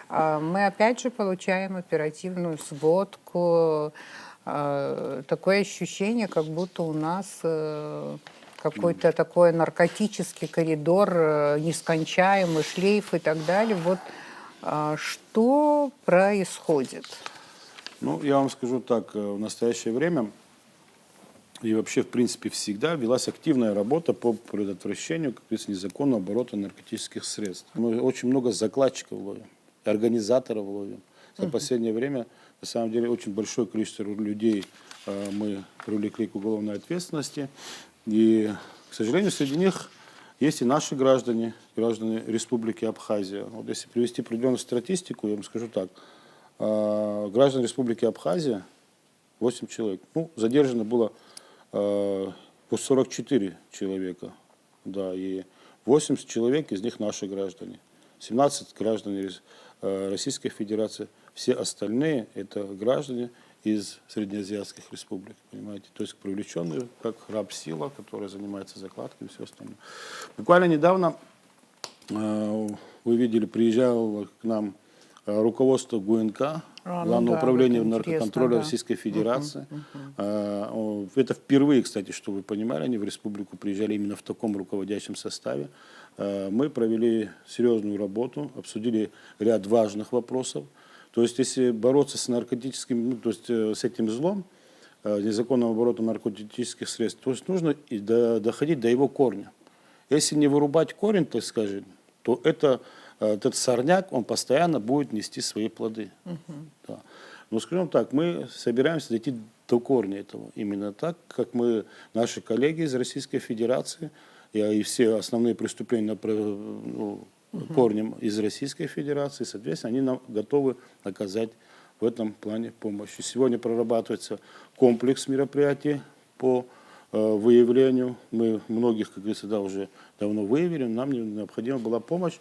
мы опять же получаем оперативную сводку. Такое ощущение, как будто у нас какой-то такой наркотический коридор, нескончаемый шлейф и так далее. Вот что происходит? Ну, я вам скажу так, в настоящее время и вообще, в принципе, всегда велась активная работа по предотвращению, как говорится, незаконного оборота наркотических средств. Мы очень много закладчиков ловим, организаторов ловим. За последнее время, на самом деле, очень большое количество людей мы привлекли к уголовной ответственности. И, к сожалению, среди них есть и наши граждане, граждане Республики Абхазия. Вот если привести определенную статистику, я вам скажу так. Граждан Республики Абхазия 8 человек. Ну, задержано было по 44 человека. Да, и 80 человек из них наши граждане. 17 граждан Российской Федерации. Все остальные это граждане из среднеазиатских республик, понимаете, то есть привлеченные как рабсила, которая занимается закладкой и все остальное. Буквально недавно, вы видели, приезжало к нам руководство ГУНК, Главного управления наркоконтроля Российской Федерации. Это впервые, кстати, что вы понимали, они в республику приезжали именно в таком руководящем составе. Мы провели серьезную работу, обсудили ряд важных вопросов. То есть, если бороться с наркотическим, то есть с этим злом, незаконным оборотом наркотических средств, то есть нужно доходить до его корня. Если не вырубать корень, так скажем, то этот сорняк, он постоянно будет нести свои плоды. Да. Но скажем так, мы собираемся дойти до корня этого. Именно так, как наши коллеги из Российской Федерации и все основные преступления корнем из Российской Федерации, соответственно, они нам готовы оказать в этом плане помощь. И сегодня прорабатывается комплекс мероприятий по выявлению. Мы многих, как говорится, уже давно выявили, нам необходима была помощь.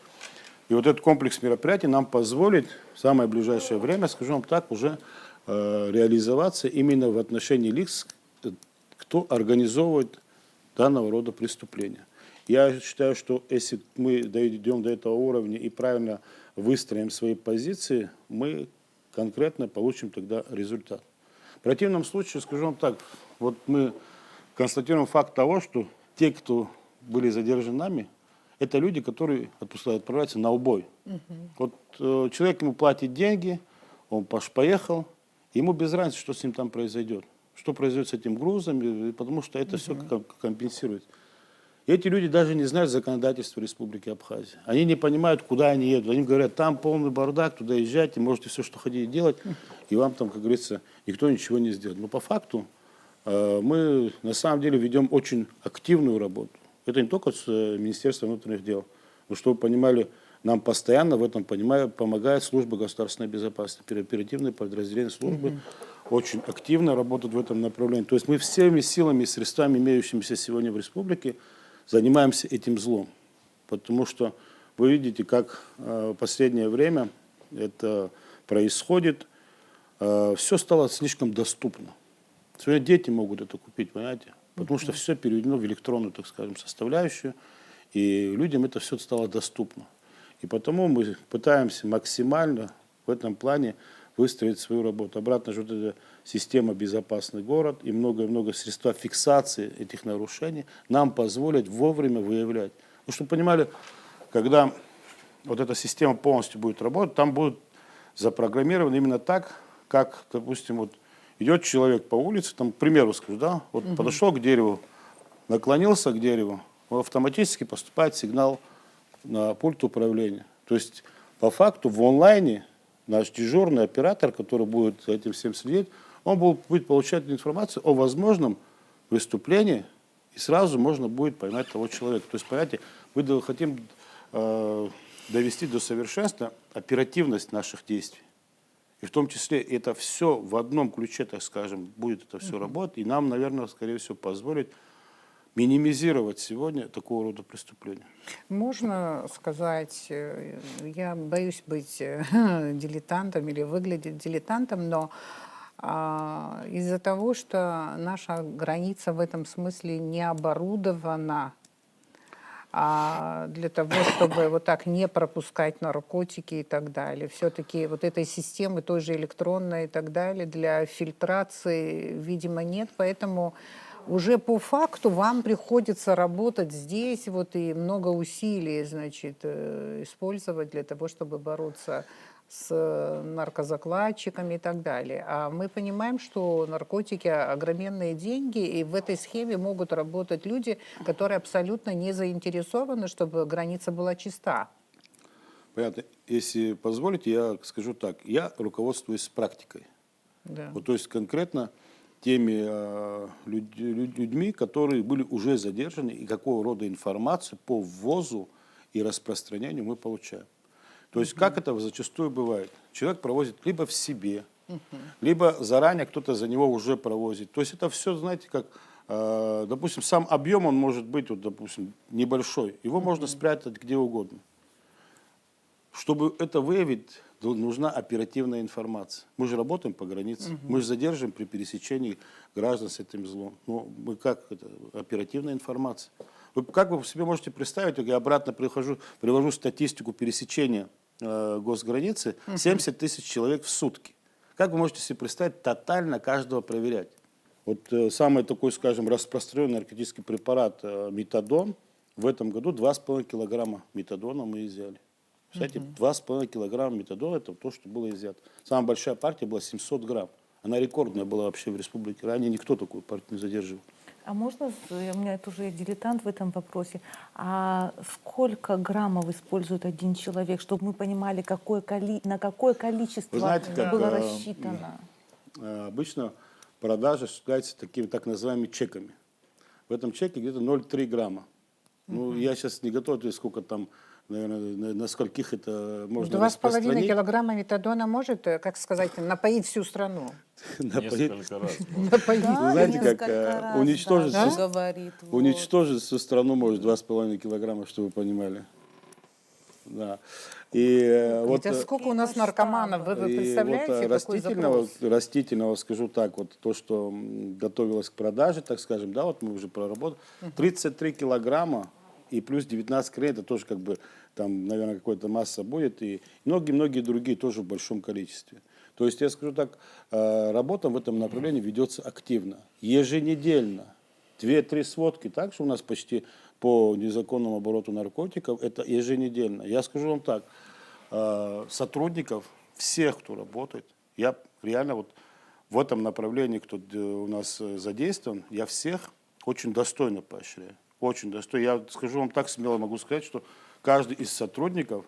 И вот этот комплекс мероприятий нам позволит в самое ближайшее время, скажем вам так, уже реализоваться именно в отношении лиц, кто организовывает данного рода преступления. Я считаю, что если мы дойдем до этого уровня и правильно выстроим свои позиции, мы конкретно получим тогда результат. В противном случае, скажу вам так, вот мы констатируем факт того, что те, кто были задержаны нами, это люди, которые отправляются на убой. Вот человек ему платит деньги, он поехал, ему без разницы, что с ним там произойдет. Что произойдет с этим грузом, потому что это все компенсирует. И эти люди даже не знают законодательства Республики Абхазия. Они не понимают, куда они едут. Они говорят, там полный бардак, туда езжайте, можете все, что хотите делать, и вам там, как говорится, никто ничего не сделает. Но по факту мы на самом деле ведем очень активную работу. Это не только с Министерством внутренних дел. Но чтобы вы понимали, нам постоянно в этом помогает служба государственной безопасности, оперативные подразделения службы очень активно работают в этом направлении. То есть мы всеми силами и средствами, имеющимися сегодня в республике, занимаемся этим злом. Потому что вы видите, как в последнее время это происходит. Все стало слишком доступно. Сегодня дети могут это купить, понимаете? Потому что все переведено в электронную, так скажем, составляющую. И людям это все стало доступно. И потому мы пытаемся максимально в этом плане выстроить свою работу. Обратно же вот эта система «Безопасный город» и много-много средств фиксации этих нарушений нам позволят вовремя выявлять. Ну, чтобы понимали, когда вот эта система полностью будет работать, там будут запрограммированы именно так, как, допустим, вот идет человек по улице, там, к примеру скажу, да, вот подошел к дереву, наклонился к дереву, автоматически поступает сигнал на пульт управления. То есть, по факту, в онлайне наш дежурный оператор, который будет за этим всем следить, он будет получать информацию о возможном выступлении, и сразу можно будет поймать того человека. То есть, понимаете, мы хотим довести до совершенства оперативность наших действий. И в том числе это все в одном ключе, так скажем, будет это все работать, и нам, наверное, скорее всего, позволит минимизировать сегодня такого рода преступления. Можно сказать, я боюсь быть дилетантом или выглядеть дилетантом, но из-за того, что наша граница в этом смысле не оборудована для того, чтобы вот так не пропускать наркотики и так далее. Все-таки вот этой системы, той же электронной и так далее, для фильтрации, видимо, нет, поэтому уже по факту вам приходится работать здесь вот и много усилий, значит, использовать для того, чтобы бороться с наркозакладчиками и так далее. А мы понимаем, что наркотики — огроменные деньги, и в этой схеме могут работать люди, которые абсолютно не заинтересованы, чтобы граница была чиста. Понятно. Если позволите, я скажу так. Я руководствуюсь практикой. Да. Вот, то есть конкретно теми людьми, которые были уже задержаны, и какого рода информацию по ввозу и распространению мы получаем. То есть как это зачастую бывает? Человек провозит либо в себе, либо заранее кто-то за него уже провозит. То есть это все, знаете, как, допустим, сам объем, он может быть, вот, допустим, небольшой. Его можно спрятать где угодно. Чтобы это выявить, нужна оперативная информация. Мы же работаем по границе, мы же задерживаем при пересечении граждан с этим злом. Но мы как это? Оперативная информация. Вы как вы себе можете представить, я обратно привожу статистику пересечения госграницы, 70 тысяч человек в сутки. Как вы можете себе представить, тотально каждого проверять? Вот самый такой, скажем, распространенный наркотический препарат метадон, в этом году 2,5 килограмма метадона мы изъяли. Кстати, 2,5 килограмма метадона — это то, что было изъято. Самая большая партия была 700 грамм. Она рекордная была вообще в республике. Ранее никто такую партию не задерживал. А можно, у меня тоже я дилетант в этом вопросе, а сколько граммов использует один человек, чтобы мы понимали, на какое количество Вы знаете, как, было рассчитано? Обычно продажа осуществляется такими так называемыми чеками. В этом чеке где-то 0,3 грамма. Ну, я сейчас не готов ответить, сколько там, наверное, на скольких это можно 2,5 распространить. килограмма метадона может, как сказать, напоить всю страну. Несколько раз. Напоить. Вы знаете, как уничтожить, да, всю, говорит, вот. уничтожить всю страну может 2,5 килограмма, чтобы вы понимали. Да. И вот, Хотя сколько у нас наркоманов, вы и представляете, вот какой запрос? растительного, скажу так, вот то, что готовилось к продаже, так скажем, да, вот мы уже проработали, 33 килограмма и плюс 19 крей, это тоже как бы там, наверное, какая-то масса будет, и многие-многие другие тоже в большом количестве. То есть, я скажу так, работа в этом направлении ведется активно, еженедельно. 2-3 сводки, также у нас почти по незаконному обороту наркотиков, это еженедельно. Я скажу вам так, сотрудников, всех, кто работает, я реально вот в этом направлении, кто у нас задействован, я всех очень достойно поощряю. Очень достойно. Я скажу вам так, смело могу сказать, что каждый из сотрудников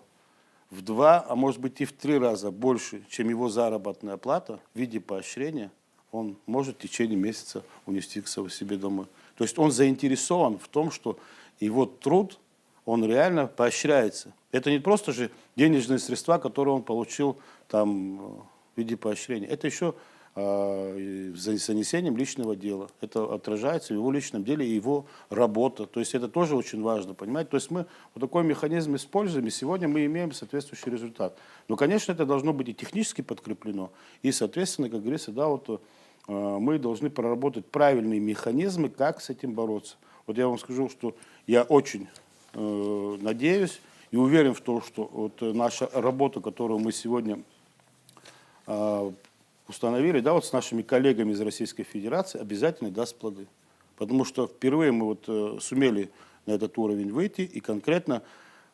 в 2, а может быть и в 3 раза больше, чем его заработная плата в виде поощрения, он может в течение месяца унести к себе домой. То есть он заинтересован в том, что его труд, он реально поощряется. Это не просто же денежные средства, которые он получил там, в виде поощрения. Это еще за занесением личного дела. Это отражается в его личном деле и его работа. То есть это тоже очень важно, понимаете? То есть мы вот такой механизм используем, и сегодня мы имеем соответствующий результат. Но, конечно, это должно быть и технически подкреплено, и, соответственно, как говорится, да, вот мы должны проработать правильные механизмы, как с этим бороться. Вот я вам скажу, что я очень надеюсь и уверен в том, что вот наша работа, которую мы сегодня установили, да, вот с нашими коллегами из Российской Федерации, обязательно даст плоды. Потому что впервые мы вот сумели на этот уровень выйти и конкретно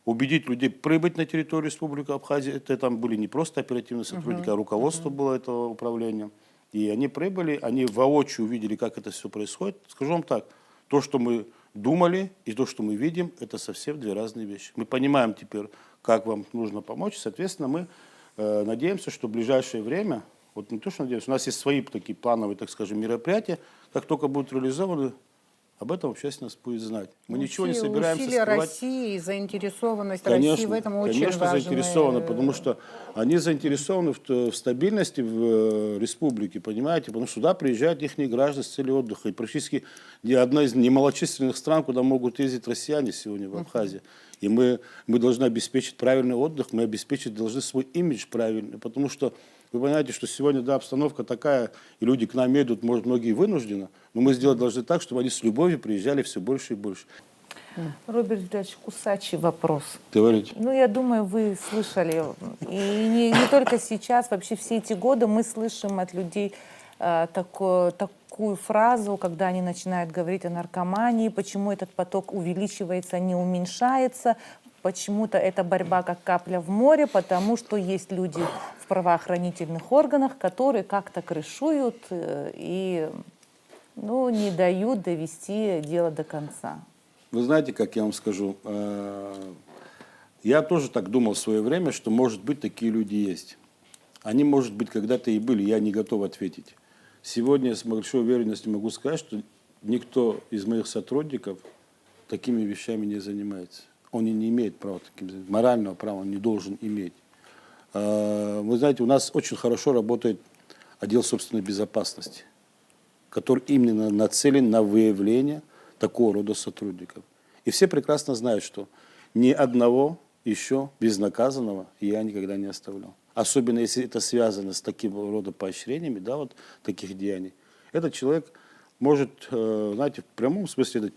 убедить людей прибыть на территорию Республики Абхазия. Это там были не просто оперативные сотрудники, а руководство было этого управления. И они прибыли, они воочию увидели, как это все происходит. Скажу вам так, то, что мы думали, и то, что мы видим, это совсем 2 разные вещи. Мы понимаем теперь, как вам нужно помочь. Соответственно, мы надеемся, что в ближайшее время, вот не то, что надеемся, у нас есть свои такие плановые, так скажем, мероприятия. Как только будут реализованы, об этом общественность будет знать. Мы ничего не собираемся усилия скрывать. России, заинтересованность Конечно, России в этом очень конечно, важны. заинтересованы, потому что они заинтересованы в стабильности в республике, понимаете, потому что сюда приезжают их граждане с целью отдыха. И практически одна из немалочисленных стран, куда могут ездить россияне сегодня в Абхазии. И мы должны обеспечить правильный отдых, мы обеспечить должны свой имидж правильный, потому что вы понимаете, что сегодня, да, обстановка такая, и люди к нам едут, может, многие вынуждены, но мы сделать должны так, чтобы они с любовью приезжали все больше и больше. Роберт Витальевич, кусачий вопрос. Говорите. Ну, я думаю, вы слышали. И не только сейчас, вообще все эти годы мы слышим от людей такую фразу, когда они начинают говорить о наркомании, почему этот поток увеличивается, не уменьшается. Почему-то это борьба как капля в море, потому что есть люди в правоохранительных органах, которые как-то крышуют и не дают довести дело до конца. Вы знаете, как я вам скажу, я тоже так думал в свое время, что, может быть, такие люди есть. Они, может быть, когда-то и были, я не готов ответить. Сегодня с большой уверенностью могу сказать, что никто из моих сотрудников такими вещами не занимается. Он и не имеет права таким заниматься. Морального права он не должен иметь. Вы знаете, у нас очень хорошо работает отдел собственной безопасности, который именно нацелен на выявление такого рода сотрудников. И все прекрасно знают, что ни одного еще безнаказанного я никогда не оставлял. Особенно если это связано с таким рода поощрениями, да, вот таких деяний. Этот человек может, знаете, в прямом смысле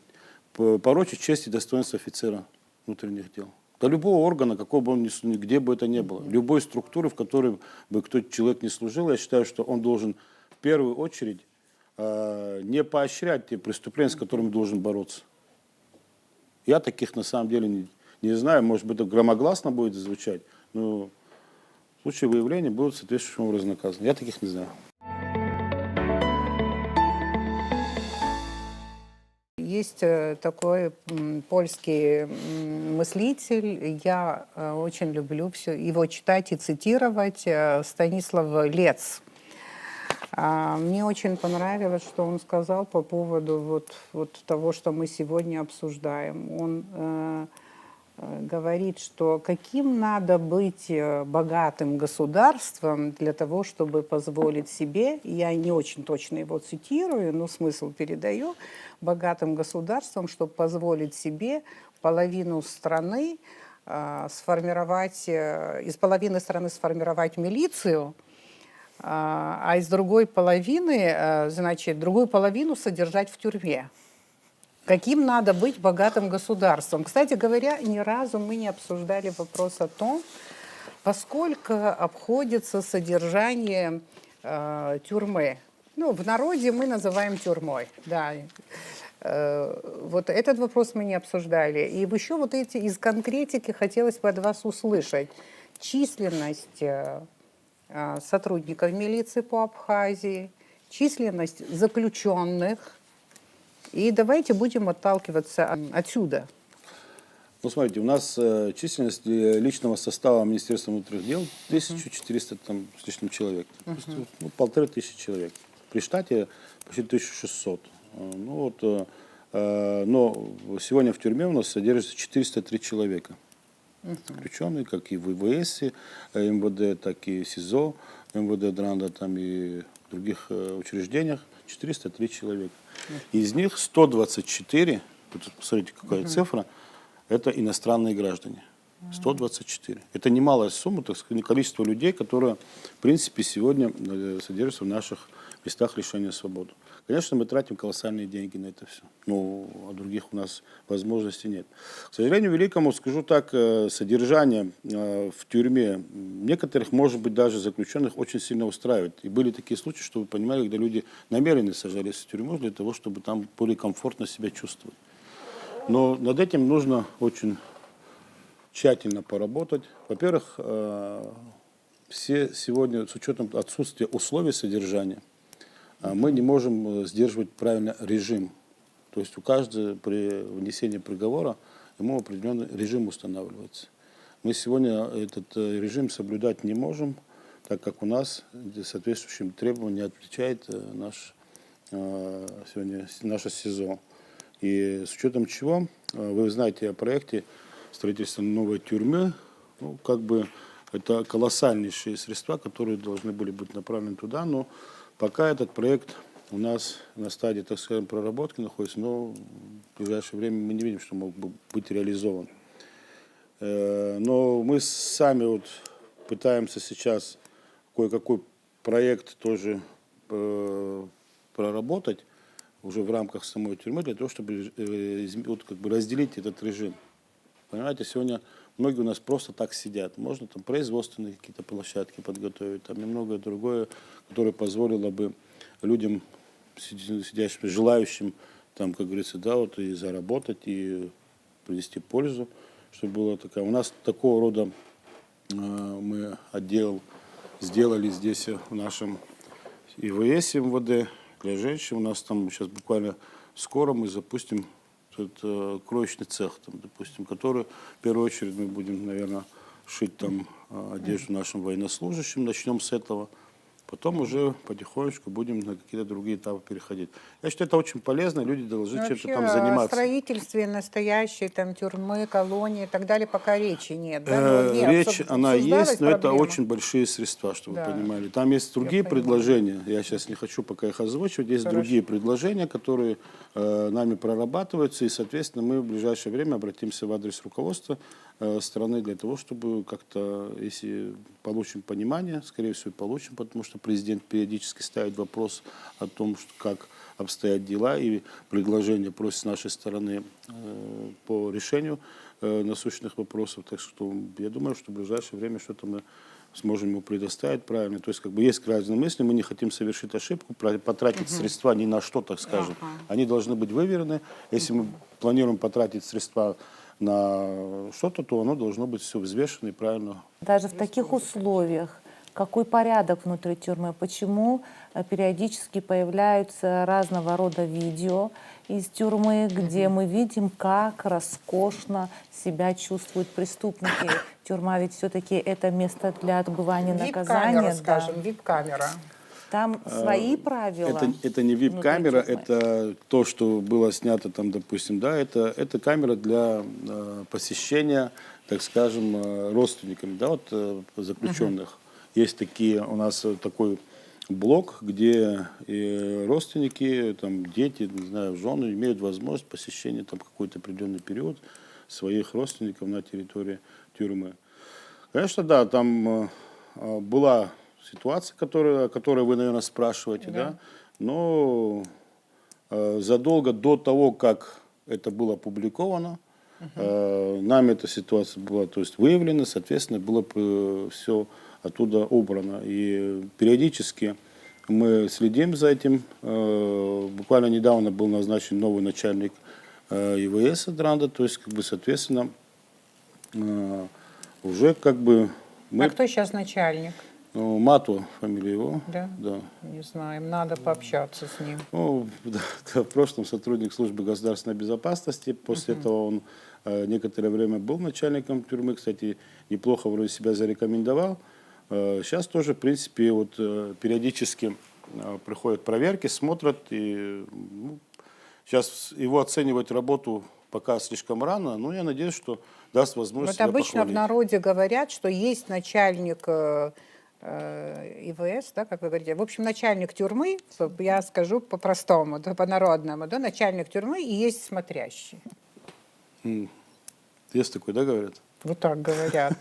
порочить честь и достоинство офицера внутренних дел. До любого органа, какого бы он ни, где бы это ни было, любой структуры, в которой бы кто-то человек не служил, я считаю, что он должен в первую очередь не поощрять те преступления, с которыми должен бороться. Я таких на самом деле не знаю, может быть, это громогласно будет звучать, но в случае выявления будут соответствующим образом наказаны. Я таких не знаю. Есть такой польский мыслитель, я очень люблю все его читать и цитировать, Станислав Лец. Мне очень понравилось, что он сказал по поводу вот того, что мы сегодня обсуждаем. Он говорит, что каким надо быть богатым государством для того, чтобы позволить себе, я не очень точно его цитирую, но смысл передаю, богатым государством, чтобы позволить себе половину страны сформировать, из половины страны сформировать милицию, а из другой половины, значит, другую половину содержать в тюрьме. Каким надо быть богатым государством? Кстати говоря, ни разу мы не обсуждали вопрос о том, поскольку обходится содержание тюрьмы. Ну, в народе мы называем тюрьмой, да. Вот этот вопрос мы не обсуждали. И еще вот эти из конкретики хотелось бы от вас услышать. Численность сотрудников милиции по Абхазии, численность заключенных. И давайте будем отталкиваться отсюда. Ну, смотрите, у нас численность личного состава Министерства внутренних дел 1400 там, с лишним человек. То есть, 1500 человек. При штате почти 1600. Ну, вот, но сегодня в тюрьме у нас содержится 403 человека. Заключенные, как и в ВВС, МВД, так и СИЗО, МВД Дранда там и в других учреждениях. 403 человека. Из них 124, вот посмотрите, какая цифра, это иностранные граждане. 124. Это немалая сумма, так сказать, количество людей, которые, в принципе, сегодня содержатся в наших местах лишения свободы. Конечно, мы тратим колоссальные деньги на это все, но других у нас возможностей нет. К сожалению, великому, скажу так, содержание в тюрьме некоторых, может быть, даже заключенных очень сильно устраивает. И были такие случаи, что вы понимали, когда люди намеренно сажались в тюрьму для того, чтобы там более комфортно себя чувствовать. Но над этим нужно очень тщательно поработать. Во-первых, все сегодня, с учетом отсутствия условий содержания, мы не можем сдерживать правильно режим. То есть у каждого при внесении приговора ему определенный режим устанавливается. Мы сегодня этот режим соблюдать не можем, так как у нас соответствующим требованиям не отвечает сегодня наше СИЗО. И с учетом чего, вы знаете о проекте строительства новой тюрьмы, ну, как бы это колоссальнейшие средства, которые должны были быть направлены туда, но пока этот проект у нас на стадии, так скажем, проработки находится, но в ближайшее время мы не видим, что мог бы быть реализован. Но мы сами вот пытаемся сейчас кое-какой проект тоже проработать. уже в рамках самой тюрьмы для того, чтобы вот, как бы разделить этот режим. Понимаете, сегодня многие у нас просто так сидят. Можно там производственные какие-то площадки подготовить, там и многое другое, которое позволило бы людям, сидящим, желающим, там, как говорится, да, вот и заработать, и принести пользу, чтобы было такая. У нас такого рода мы отдел сделали здесь в нашем ИВС МВД для женщин. У нас там сейчас буквально скоро мы запустим кроечный цех, там, допустим, который в первую очередь мы будем, наверное, шить там одежду нашим военнослужащим. Начнем с этого. Потом уже потихонечку будем на какие-то другие этапы переходить. Я считаю, это очень полезно, люди должны чем-то Вообще там о заниматься. строительстве настоящей там тюрьмы, колонии и так далее пока речи нет. Да? Ну, не Речь, она обсуждалась есть, но это проблема? очень большие средства, чтобы Да. вы понимали. Там есть другие понимаю. предложения, я сейчас не хочу пока их озвучивать, есть Хорошо. другие предложения, которые нами прорабатываются, и, соответственно, мы в ближайшее время обратимся в адрес руководства страны для того, чтобы как-то, если получим понимание, скорее всего, получим, потому что президент периодически ставит вопрос о том, что, как обстоят дела, и предложения просит с нашей стороны по решению насущных вопросов. Так что я думаю, что в ближайшее время что-то мы сможем ему предоставить правильно. То есть как бы есть разные мысли, мы не хотим совершить ошибку, потратить средства ни на что, так скажем. Они должны быть выверены. Если мы планируем потратить средства на что-то, то оно должно быть все взвешено и правильно. Даже в таких условиях, какой порядок внутри тюрьмы, почему периодически появляются разного рода видео из тюрьмы, где мы видим, как роскошно себя чувствуют преступники. Тюрьма ведь все-таки это место для отбывания наказания. Вип-камера, скажем, вип-камера. Там свои правила. Это не вип-камера, внутри тюрьмы. это то, что было снято там, допустим, да, это камера для посещения, так скажем, родственниками, да, вот заключенных. Есть такие, у нас такой блок, где и родственники, там, дети, не знаю, жены имеют возможность посещения там какой-то определенный период своих родственников на территории тюрьмы. Конечно, да, там была ситуация, о которой вы, наверное, спрашиваете, да, но задолго до того, как это было опубликовано, нами эта ситуация была, то есть, выявлена, соответственно, было все оттуда убрано. И периодически мы следим за этим. Буквально недавно был назначен новый начальник ИВС Дранда, то есть, как бы, соответственно, уже как бы мы... А кто сейчас начальник? Мату фамилия его. Да? Да. Не знаю, им надо пообщаться с ним. Ну, да, в прошлом сотрудник службы государственной безопасности. После этого он некоторое время был начальником тюрьмы. Кстати, неплохо вроде себя зарекомендовал. Сейчас тоже, в принципе, вот периодически приходят проверки, смотрят. И, сейчас его оценивать работу пока слишком рано, но я надеюсь, что даст возможность Вот себя обычно в похвалить. народе говорят, что есть начальник ИВС, да, как вы говорите, в общем, начальник тюрьмы, я скажу по-простому, да, по-народному, да, начальник тюрьмы и есть смотрящий. Есть такой, да, говорят? Вот так говорят.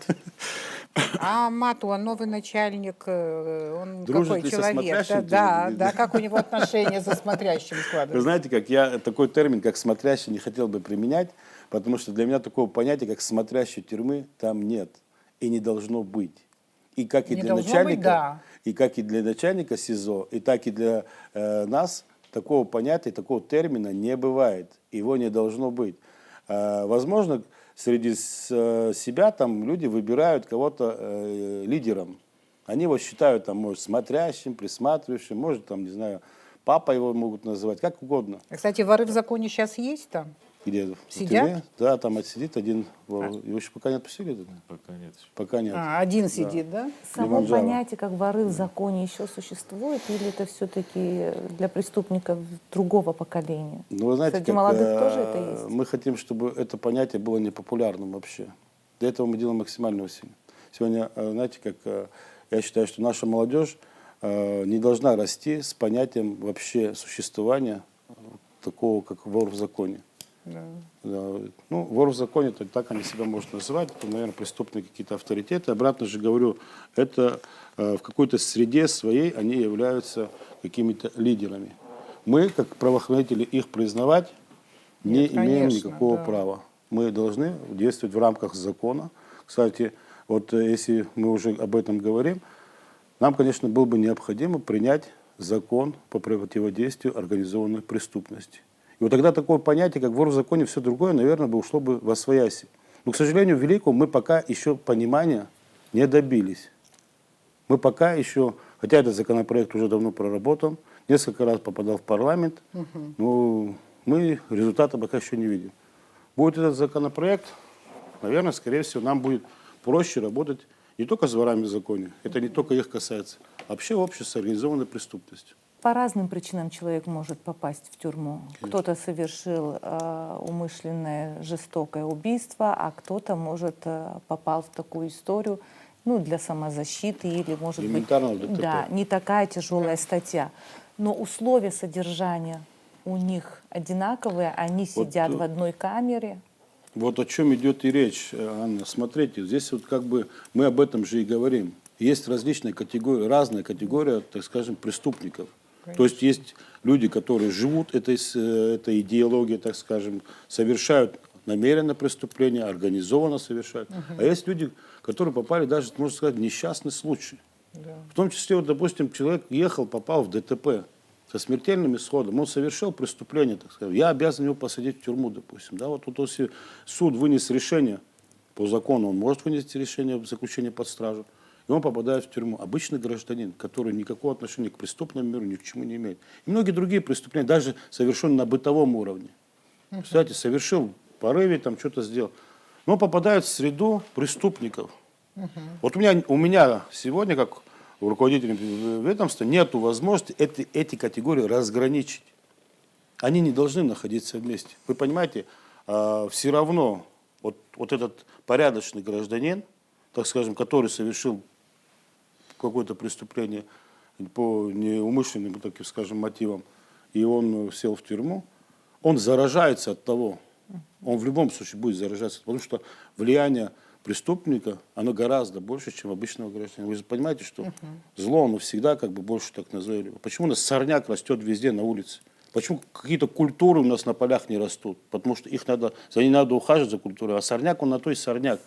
А Мату, он новый начальник, он Дружит какой ли со человек? смотрящим? Да, как у него отношения со смотрящим Вы складываются? знаете, как я такой термин, как смотрящий, не хотел бы применять, потому что для меня такого понятия, как смотрящей тюрьмы, там нет и не должно быть. И как и Не для должно начальника, быть, да. и как и для начальника СИЗО, и так и для нас такого понятия, такого термина не бывает. Его не должно быть. Возможно, среди себя там люди выбирают кого-то лидером. Они его считают, там, может, смотрящим, присматривающим, может, там, не знаю, папа его могут называть, как угодно. Кстати, воры в законе сейчас есть там? Где? В Сидят? тюрьме? Да, там отсидит один вор. Его еще пока не отпустили? Пока нет. Пока нет. Один сидит, да? Само Килиманджаро. понятие, как воры в законе, еще существует, или это все-таки для преступников другого поколения? Ну, вы знаете, Среди молодых тоже это есть? мы хотим, чтобы это понятие было непопулярным вообще. Для этого мы делаем максимальные усилия. Сегодня, знаете, как я считаю, что наша молодежь не должна расти с понятием вообще существования такого, как вор в законе. Да. Да. Ну, вор в законе, так они себя могут называть, это, наверное, преступные какие-то авторитеты. Обратно же говорю, это в какой-то среде своей они являются какими-то лидерами. мы, как правоохранители, их признавать не Нет, имеем конечно, никакого да. права. Мы должны действовать в рамках закона. Кстати, вот если мы уже об этом говорим, нам, конечно, было бы необходимо принять закон по противодействию организованной преступности. И вот тогда такое понятие, как вор в законе, все другое, наверное, бы ушло бы восвояси. Но, к сожалению, в великом мы пока еще понимания не добились. Мы пока еще, хотя этот законопроект уже давно проработан, несколько раз попадал в парламент, но мы результата пока еще не видим. Будет этот законопроект, наверное, скорее всего, нам будет проще работать не только с ворами в законе, это не только их касается, а вообще общество с организованной преступностью. По разным причинам человек может попасть в тюрьму. Кто-то совершил умышленное жестокое убийство, а кто-то, может, попал в такую историю, ну, для самозащиты или, может быть, Элементарного ДТП. да, не такая тяжелая статья. Но условия содержания у них одинаковые, они сидят в одной камере. Вот о чем идет и речь, Анна. Смотрите, здесь вот как бы мы об этом же и говорим. Есть различные категории, разная категория, так скажем, преступников. То есть есть люди, которые живут этой идеологией, так скажем, совершают намеренно преступления, организованно совершают. А есть люди, которые попали даже, можно сказать, в несчастный случай. В том числе, вот, допустим, человек ехал, попал в ДТП со смертельным исходом, он совершил преступление, так сказать, я обязан его посадить в тюрьму, допустим. Да, вот тут если суд вынес решение, по закону он может вынести решение об заключении под стражу, и он попадает в тюрьму. Обычный гражданин, который никакого отношения к преступному миру ни к чему не имеет. И многие другие преступления, даже совершенные на бытовом уровне. Кстати, совершил в порыве, там что-то сделал. Но попадают в среду преступников. Вот у меня сегодня, как у руководителя ведомства, нет возможности эти категории разграничить. Они не должны находиться вместе. Вы понимаете, все равно вот этот порядочный гражданин, так скажем, который совершил какое-то преступление по неумышленным, так скажем, мотивам, и он сел в тюрьму, он заражается от того. Он в любом случае будет заражаться, потому что влияние преступника, оно гораздо больше, чем обычного гражданина. Вы же понимаете, что зло, оно всегда как бы больше так назойливо. Почему у нас сорняк растет везде на улице? Почему какие-то культуры у нас на полях не растут? Потому что за ними надо ухаживать, за культурой. А сорняк, он на то и сорняк.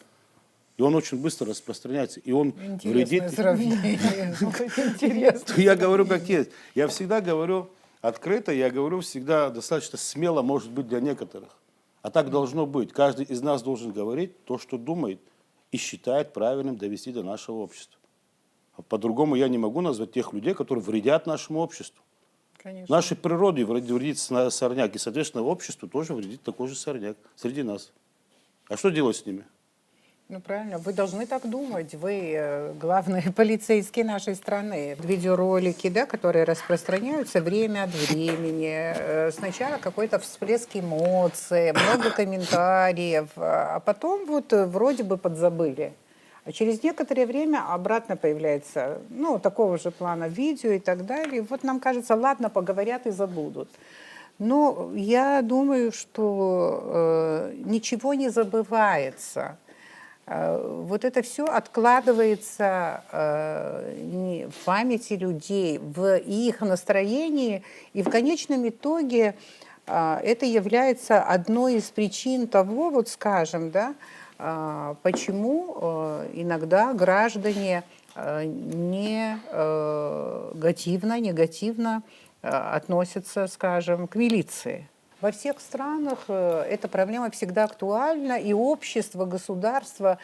И он очень быстро распространяется. И он Интересное вредит. сравнение. Интересно. Я говорю как есть. Я всегда говорю открыто, я говорю всегда достаточно смело, может быть, для некоторых. А так должно быть. Каждый из нас должен говорить то, что думает и считает правильным довести до нашего общества. А по-другому я не могу назвать тех людей, которые вредят нашему обществу. Конечно. Нашей природе вредит сорняк, и, соответственно, обществу тоже вредит такой же сорняк среди нас. А что делать с ними? Ну, правильно, вы должны так думать. Вы главные полицейские нашей страны. Видеоролики, да, которые распространяются время от времени. Сначала какой-то всплеск эмоций, много комментариев, а потом вот вроде бы подзабыли. А через некоторое время обратно появляется, ну, такого же плана видео и так далее. И вот нам кажется, ладно, поговорят и забудут. Но я думаю, что ничего не забывается. Вот это все откладывается в памяти людей, в их настроении, и в конечном итоге это является одной из причин того, вот скажем, да, почему иногда граждане негативно относятся, скажем, к милиции. Во всех странах эта проблема всегда актуальна, и общество, государство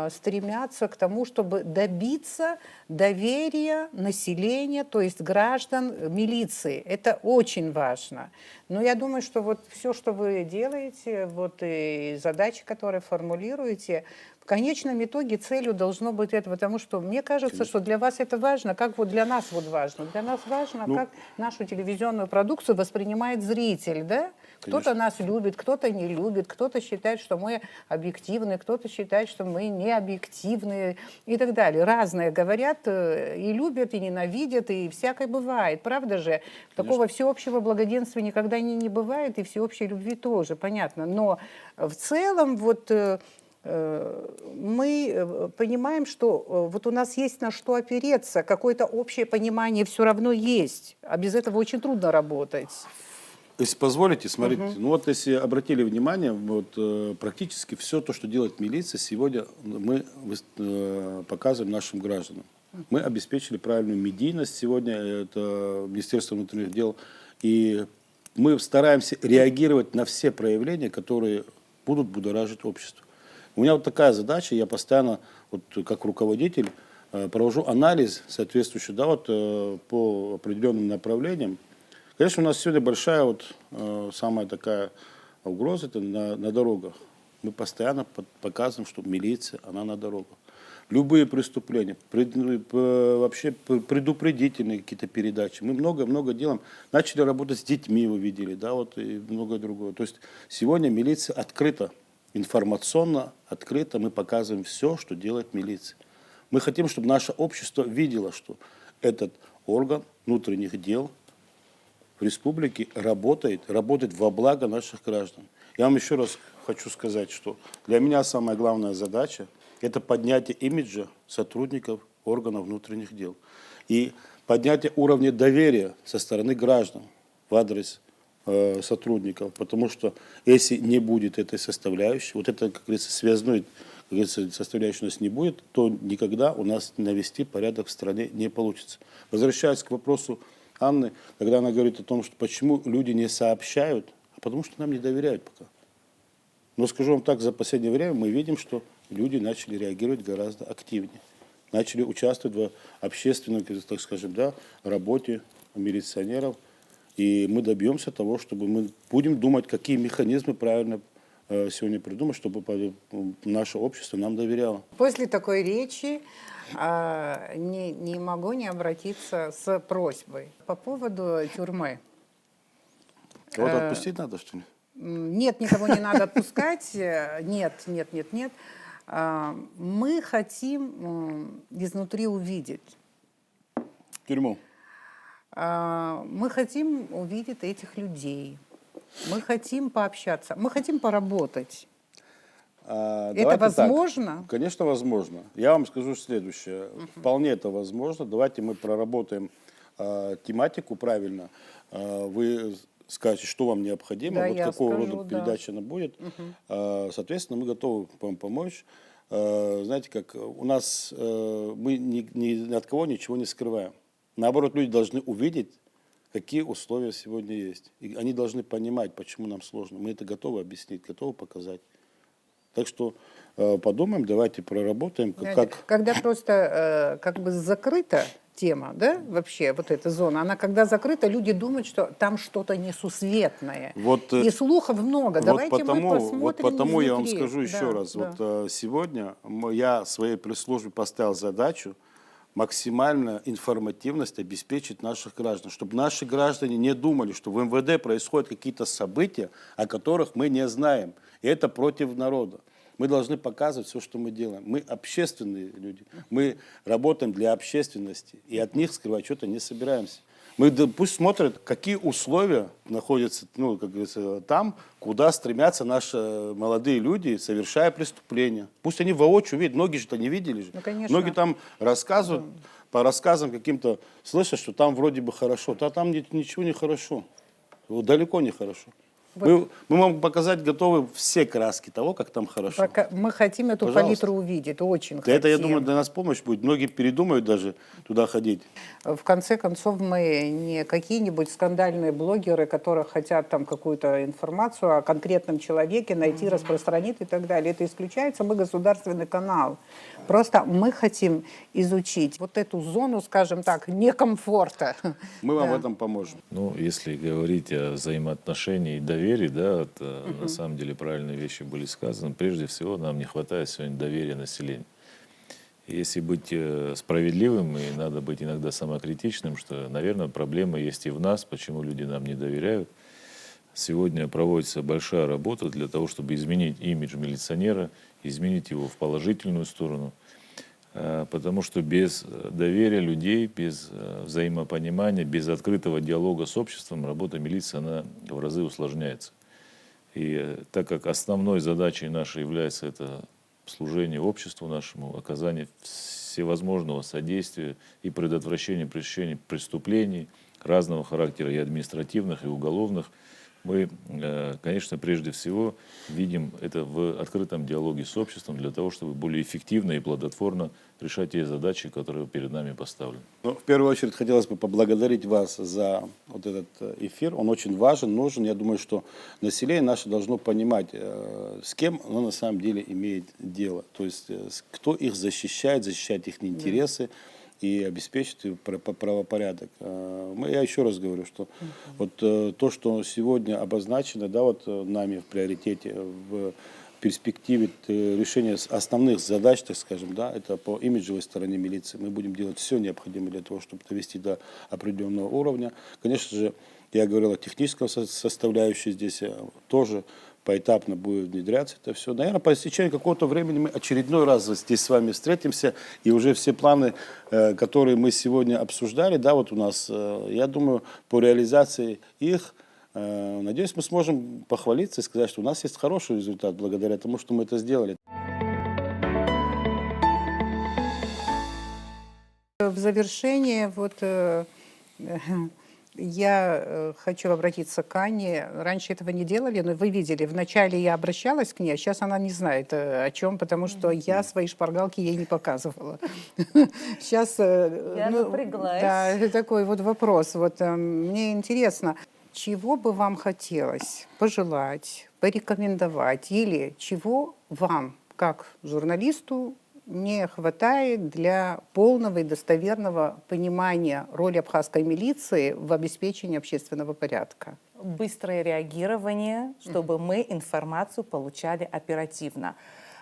стремятся к тому, чтобы добиться доверия населения, то есть граждан, милиции. Это очень важно. Но я думаю, что вот все, что вы делаете, вот и задачи, которые формулируете, в конечном итоге целью должно быть это, потому что мне кажется, что для вас это важно, как вот для нас вот важно. Для нас важно, как нашу телевизионную продукцию воспринимает зритель, да? Кто-то нас любит, кто-то не любит, кто-то считает, что мы объективны, кто-то считает, что мы не объективны и так далее. Разные говорят, и любят, и ненавидят, и всякое бывает. Правда же? Такого всеобщего благоденствия никогда не бывает, и всеобщей любви тоже, понятно. Но в целом вот мы понимаем, что вот у нас есть на что опереться, какое-то общее понимание все равно есть, а без этого очень трудно работать. Если позволите, смотрите, ну вот если обратили внимание, вот практически все то, что делает милиция, сегодня мы показываем нашим гражданам. Мы обеспечили правильную медийность сегодня, это Министерство внутренних дел, и мы стараемся реагировать на все проявления, которые будут будоражить общество. У меня вот такая задача, я постоянно, вот как руководитель, провожу анализ соответствующий, да, вот по определенным направлениям. Конечно, у нас сегодня большая вот самая такая угроза это на дорогах. Мы постоянно показываем, что милиция, она на дорогах. Любые преступления, вообще предупредительные какие-то передачи. Мы много-много делаем. Начали работать с детьми, вы видели, да, вот и многое другое. То есть сегодня милиция открыта, информационно открыто мы показываем все, что делает милиция. Мы хотим, чтобы наше общество видело, что этот орган внутренних дел в республике работает во благо наших граждан. Я вам еще раз хочу сказать, что для меня самая главная задача – это поднятие имиджа сотрудников органов внутренних дел и поднятие уровня доверия со стороны граждан в адрес сотрудников, потому что если не будет этой составляющей, вот это, как говорится, связной, как говорится, составляющей у нас не будет, то никогда у нас навести порядок в стране не получится. Возвращаясь к вопросу Анны, когда она говорит о том, что почему люди не сообщают, а потому что нам не доверяют пока. Но скажу вам так, за последнее время мы видим, что люди начали реагировать гораздо активнее, начали участвовать в общественной, так скажем, да, работе милиционеров. И мы добьемся того, чтобы мы будем думать, какие механизмы правильно сегодня придумать, чтобы наше общество нам доверяло. После такой речи не могу не обратиться с просьбой по поводу тюрьмы. Кого-то отпустить надо, что ли? Нет, никого не надо отпускать. Нет. Мы хотим изнутри увидеть. Тюрьму. Мы хотим увидеть этих людей. Мы хотим пообщаться. Мы хотим поработать. Это возможно? Так. Конечно, возможно. Я вам скажу следующее. Вполне это возможно. Давайте мы проработаем тематику правильно. Вы скажете, что вам необходимо, да, вот какого скажу, рода передача она будет. Соответственно, мы готовы вам помочь. Знаете, как у нас мы ни от кого ничего не скрываем. Наоборот, люди должны увидеть, какие условия сегодня есть. И они должны понимать, почему нам сложно. Мы это готовы объяснить, готовы показать. Так что подумаем, давайте проработаем. Когда просто как бы закрыта тема, да, вообще вот эта зона, она когда закрыта, люди думают, что там что-то несусветное. Вот, и слухов много. Вот давайте потому, мы посмотрим вот потому я вам изнутри. скажу еще раз. Да. Вот сегодня я своей пресс-службе поставил задачу максимально информативность обеспечить наших граждан, чтобы наши граждане не думали, что в МВД происходят какие-то события, о которых мы не знаем. И это против народа. Мы должны показывать все, что мы делаем. Мы общественные люди. Мы работаем для общественности. И от них скрывать что-то не собираемся. Пусть смотрят, какие условия находятся, ну, как говорится, там, куда стремятся наши молодые люди, совершая преступления. Пусть они воочию видят. Многие же-то не видели же. Ну, конечно. Многие там рассказывают, по рассказам каким-то, слышат, что там вроде бы хорошо. Да там ничего не хорошо. Далеко не хорошо. Мы можем показать готовы все краски того, как там хорошо. Мы хотим эту палитру увидеть, очень хотим. Это, я думаю, для нас помощь будет. Многие передумают даже туда ходить. В конце концов, мы не какие-нибудь скандальные блогеры, которые хотят там какую-то информацию о конкретном человеке найти, распространить и так далее. Это исключается. Мы государственный канал. Просто мы хотим изучить вот эту зону, скажем так, некомфорта. Мы вам в этом поможем. Ну, если говорить о взаимоотношении и доверии, да, на самом деле правильные вещи были сказаны. Прежде всего, нам не хватает сегодня доверия населения. Если быть справедливым, и надо быть иногда самокритичным, что, наверное, проблема есть и в нас, почему люди нам не доверяют. Сегодня проводится большая работа для того, чтобы изменить имидж милиционера, изменить его в положительную сторону. Потому что без доверия людей, без взаимопонимания, без открытого диалога с обществом работа милиции она в разы усложняется. И так как основной задачей нашей является это служение обществу нашему, оказание всевозможного содействия и предотвращения пресечения преступлений разного характера, и административных, и уголовных. Мы, конечно, прежде всего видим это в открытом диалоге с обществом для того, чтобы более эффективно и плодотворно решать те задачи, которые перед нами поставлены. Ну, в первую очередь хотелось бы поблагодарить вас за вот этот эфир. Он очень важен, нужен. Я думаю, что население наше должно понимать, с кем оно на самом деле имеет дело. То есть кто их защищает их интересы и обеспечит правопорядок. Я еще раз говорю, что вот то, что сегодня обозначено, да, вот нами в приоритете, в перспективе решения основных задач, так скажем, да, это по имиджевой стороне милиции. Мы будем делать все необходимое для того, чтобы довести до определенного уровня. Конечно же, я говорил о техническом составляющей здесь тоже. Поэтапно будет внедряться это все. Наверное, по истечении какого-то времени мы очередной раз здесь с вами встретимся, и уже все планы, которые мы сегодня обсуждали, да, вот у нас, я думаю, по реализации их, надеюсь, мы сможем похвалиться и сказать, что у нас есть хороший результат благодаря тому, что мы это сделали. В завершение я хочу обратиться к Анне. Раньше этого не делали, но вы видели, вначале я обращалась к ней, а сейчас она не знает о чем, потому что я свои шпаргалки ей не показывала. Сейчас... Я напряглась. Да, такой вот вопрос. Мне интересно, чего бы вам хотелось пожелать, порекомендовать, или чего вам, как журналисту, не хватает для полного и достоверного понимания роли абхазской милиции в обеспечении общественного порядка? Быстрое реагирование, чтобы мы информацию получали оперативно.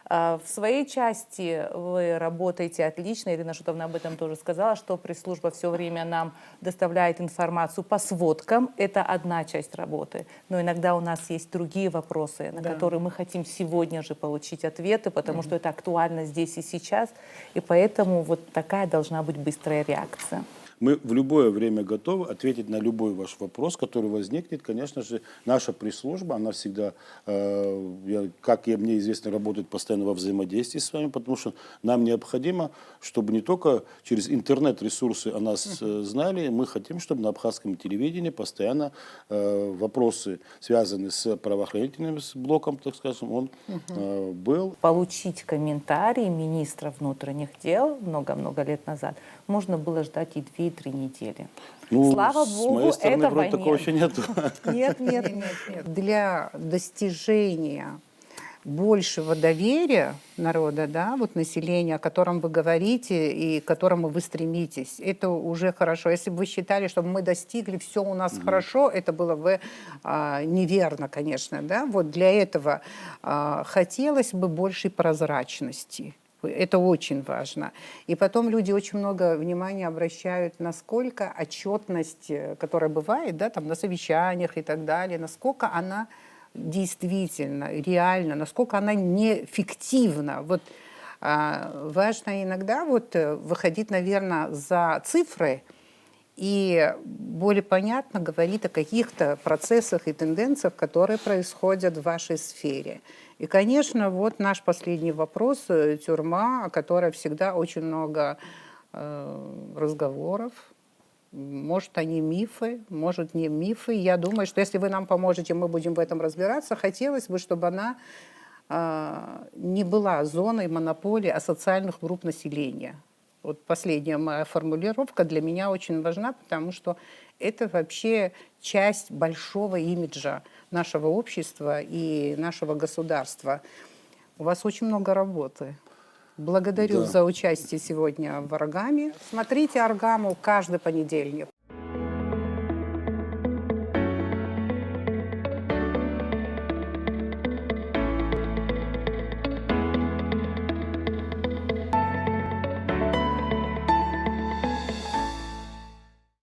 В своей части вы работаете отлично. Ирина Шутовна об этом тоже сказала, что пресс-служба все время нам доставляет информацию по сводкам. Это одна часть работы. Но иногда у нас есть другие вопросы, на которые мы хотим сегодня же получить ответы, потому что это актуально здесь и сейчас. И поэтому вот такая должна быть быстрая реакция. Мы в любое время готовы ответить на любой ваш вопрос, который возникнет. Конечно же, наша пресс-служба, она всегда, как и мне известно, работает постоянно во взаимодействии с вами, потому что нам необходимо, чтобы не только через интернет-ресурсы о нас знали, мы хотим, чтобы на абхазском телевидении постоянно вопросы, связанные с правоохранительным блоком, так скажем, он был. Получить комментарий министра внутренних дел много-много лет назад можно было ждать и 2-3 недели. Ну, Слава с богу, моей стороны, этого вроде такого нет. еще нет. Нет. Для достижения большего доверия народа, да, вот населения, о котором вы говорите и к которому вы стремитесь, это уже хорошо. Если бы вы считали, что мы достигли, все у нас хорошо, это было бы неверно, конечно, да. Вот для этого хотелось бы большей прозрачности. Это очень важно. И потом люди очень много внимания обращают, насколько отчетность, которая бывает, да, там на совещаниях и так далее, насколько она действительно, реально, насколько она неэффективна. Вот важно иногда выходить, наверное, за цифры и более понятно говорить о каких-то процессах и тенденциях, которые происходят в вашей сфере. И, конечно, вот наш последний вопрос, тюрьма, о которой всегда очень много разговоров. Может, они мифы, может, не мифы. Я думаю, что если вы нам поможете, мы будем в этом разбираться. Хотелось бы, чтобы она не была зоной монополии асоциальных групп населения. Вот последняя моя формулировка для меня очень важна, потому что это вообще часть большого имиджа нашего общества и нашего государства. У вас очень много работы. Благодарю за участие сегодня в «Аргаме». Смотрите «Аргаму» каждый понедельник.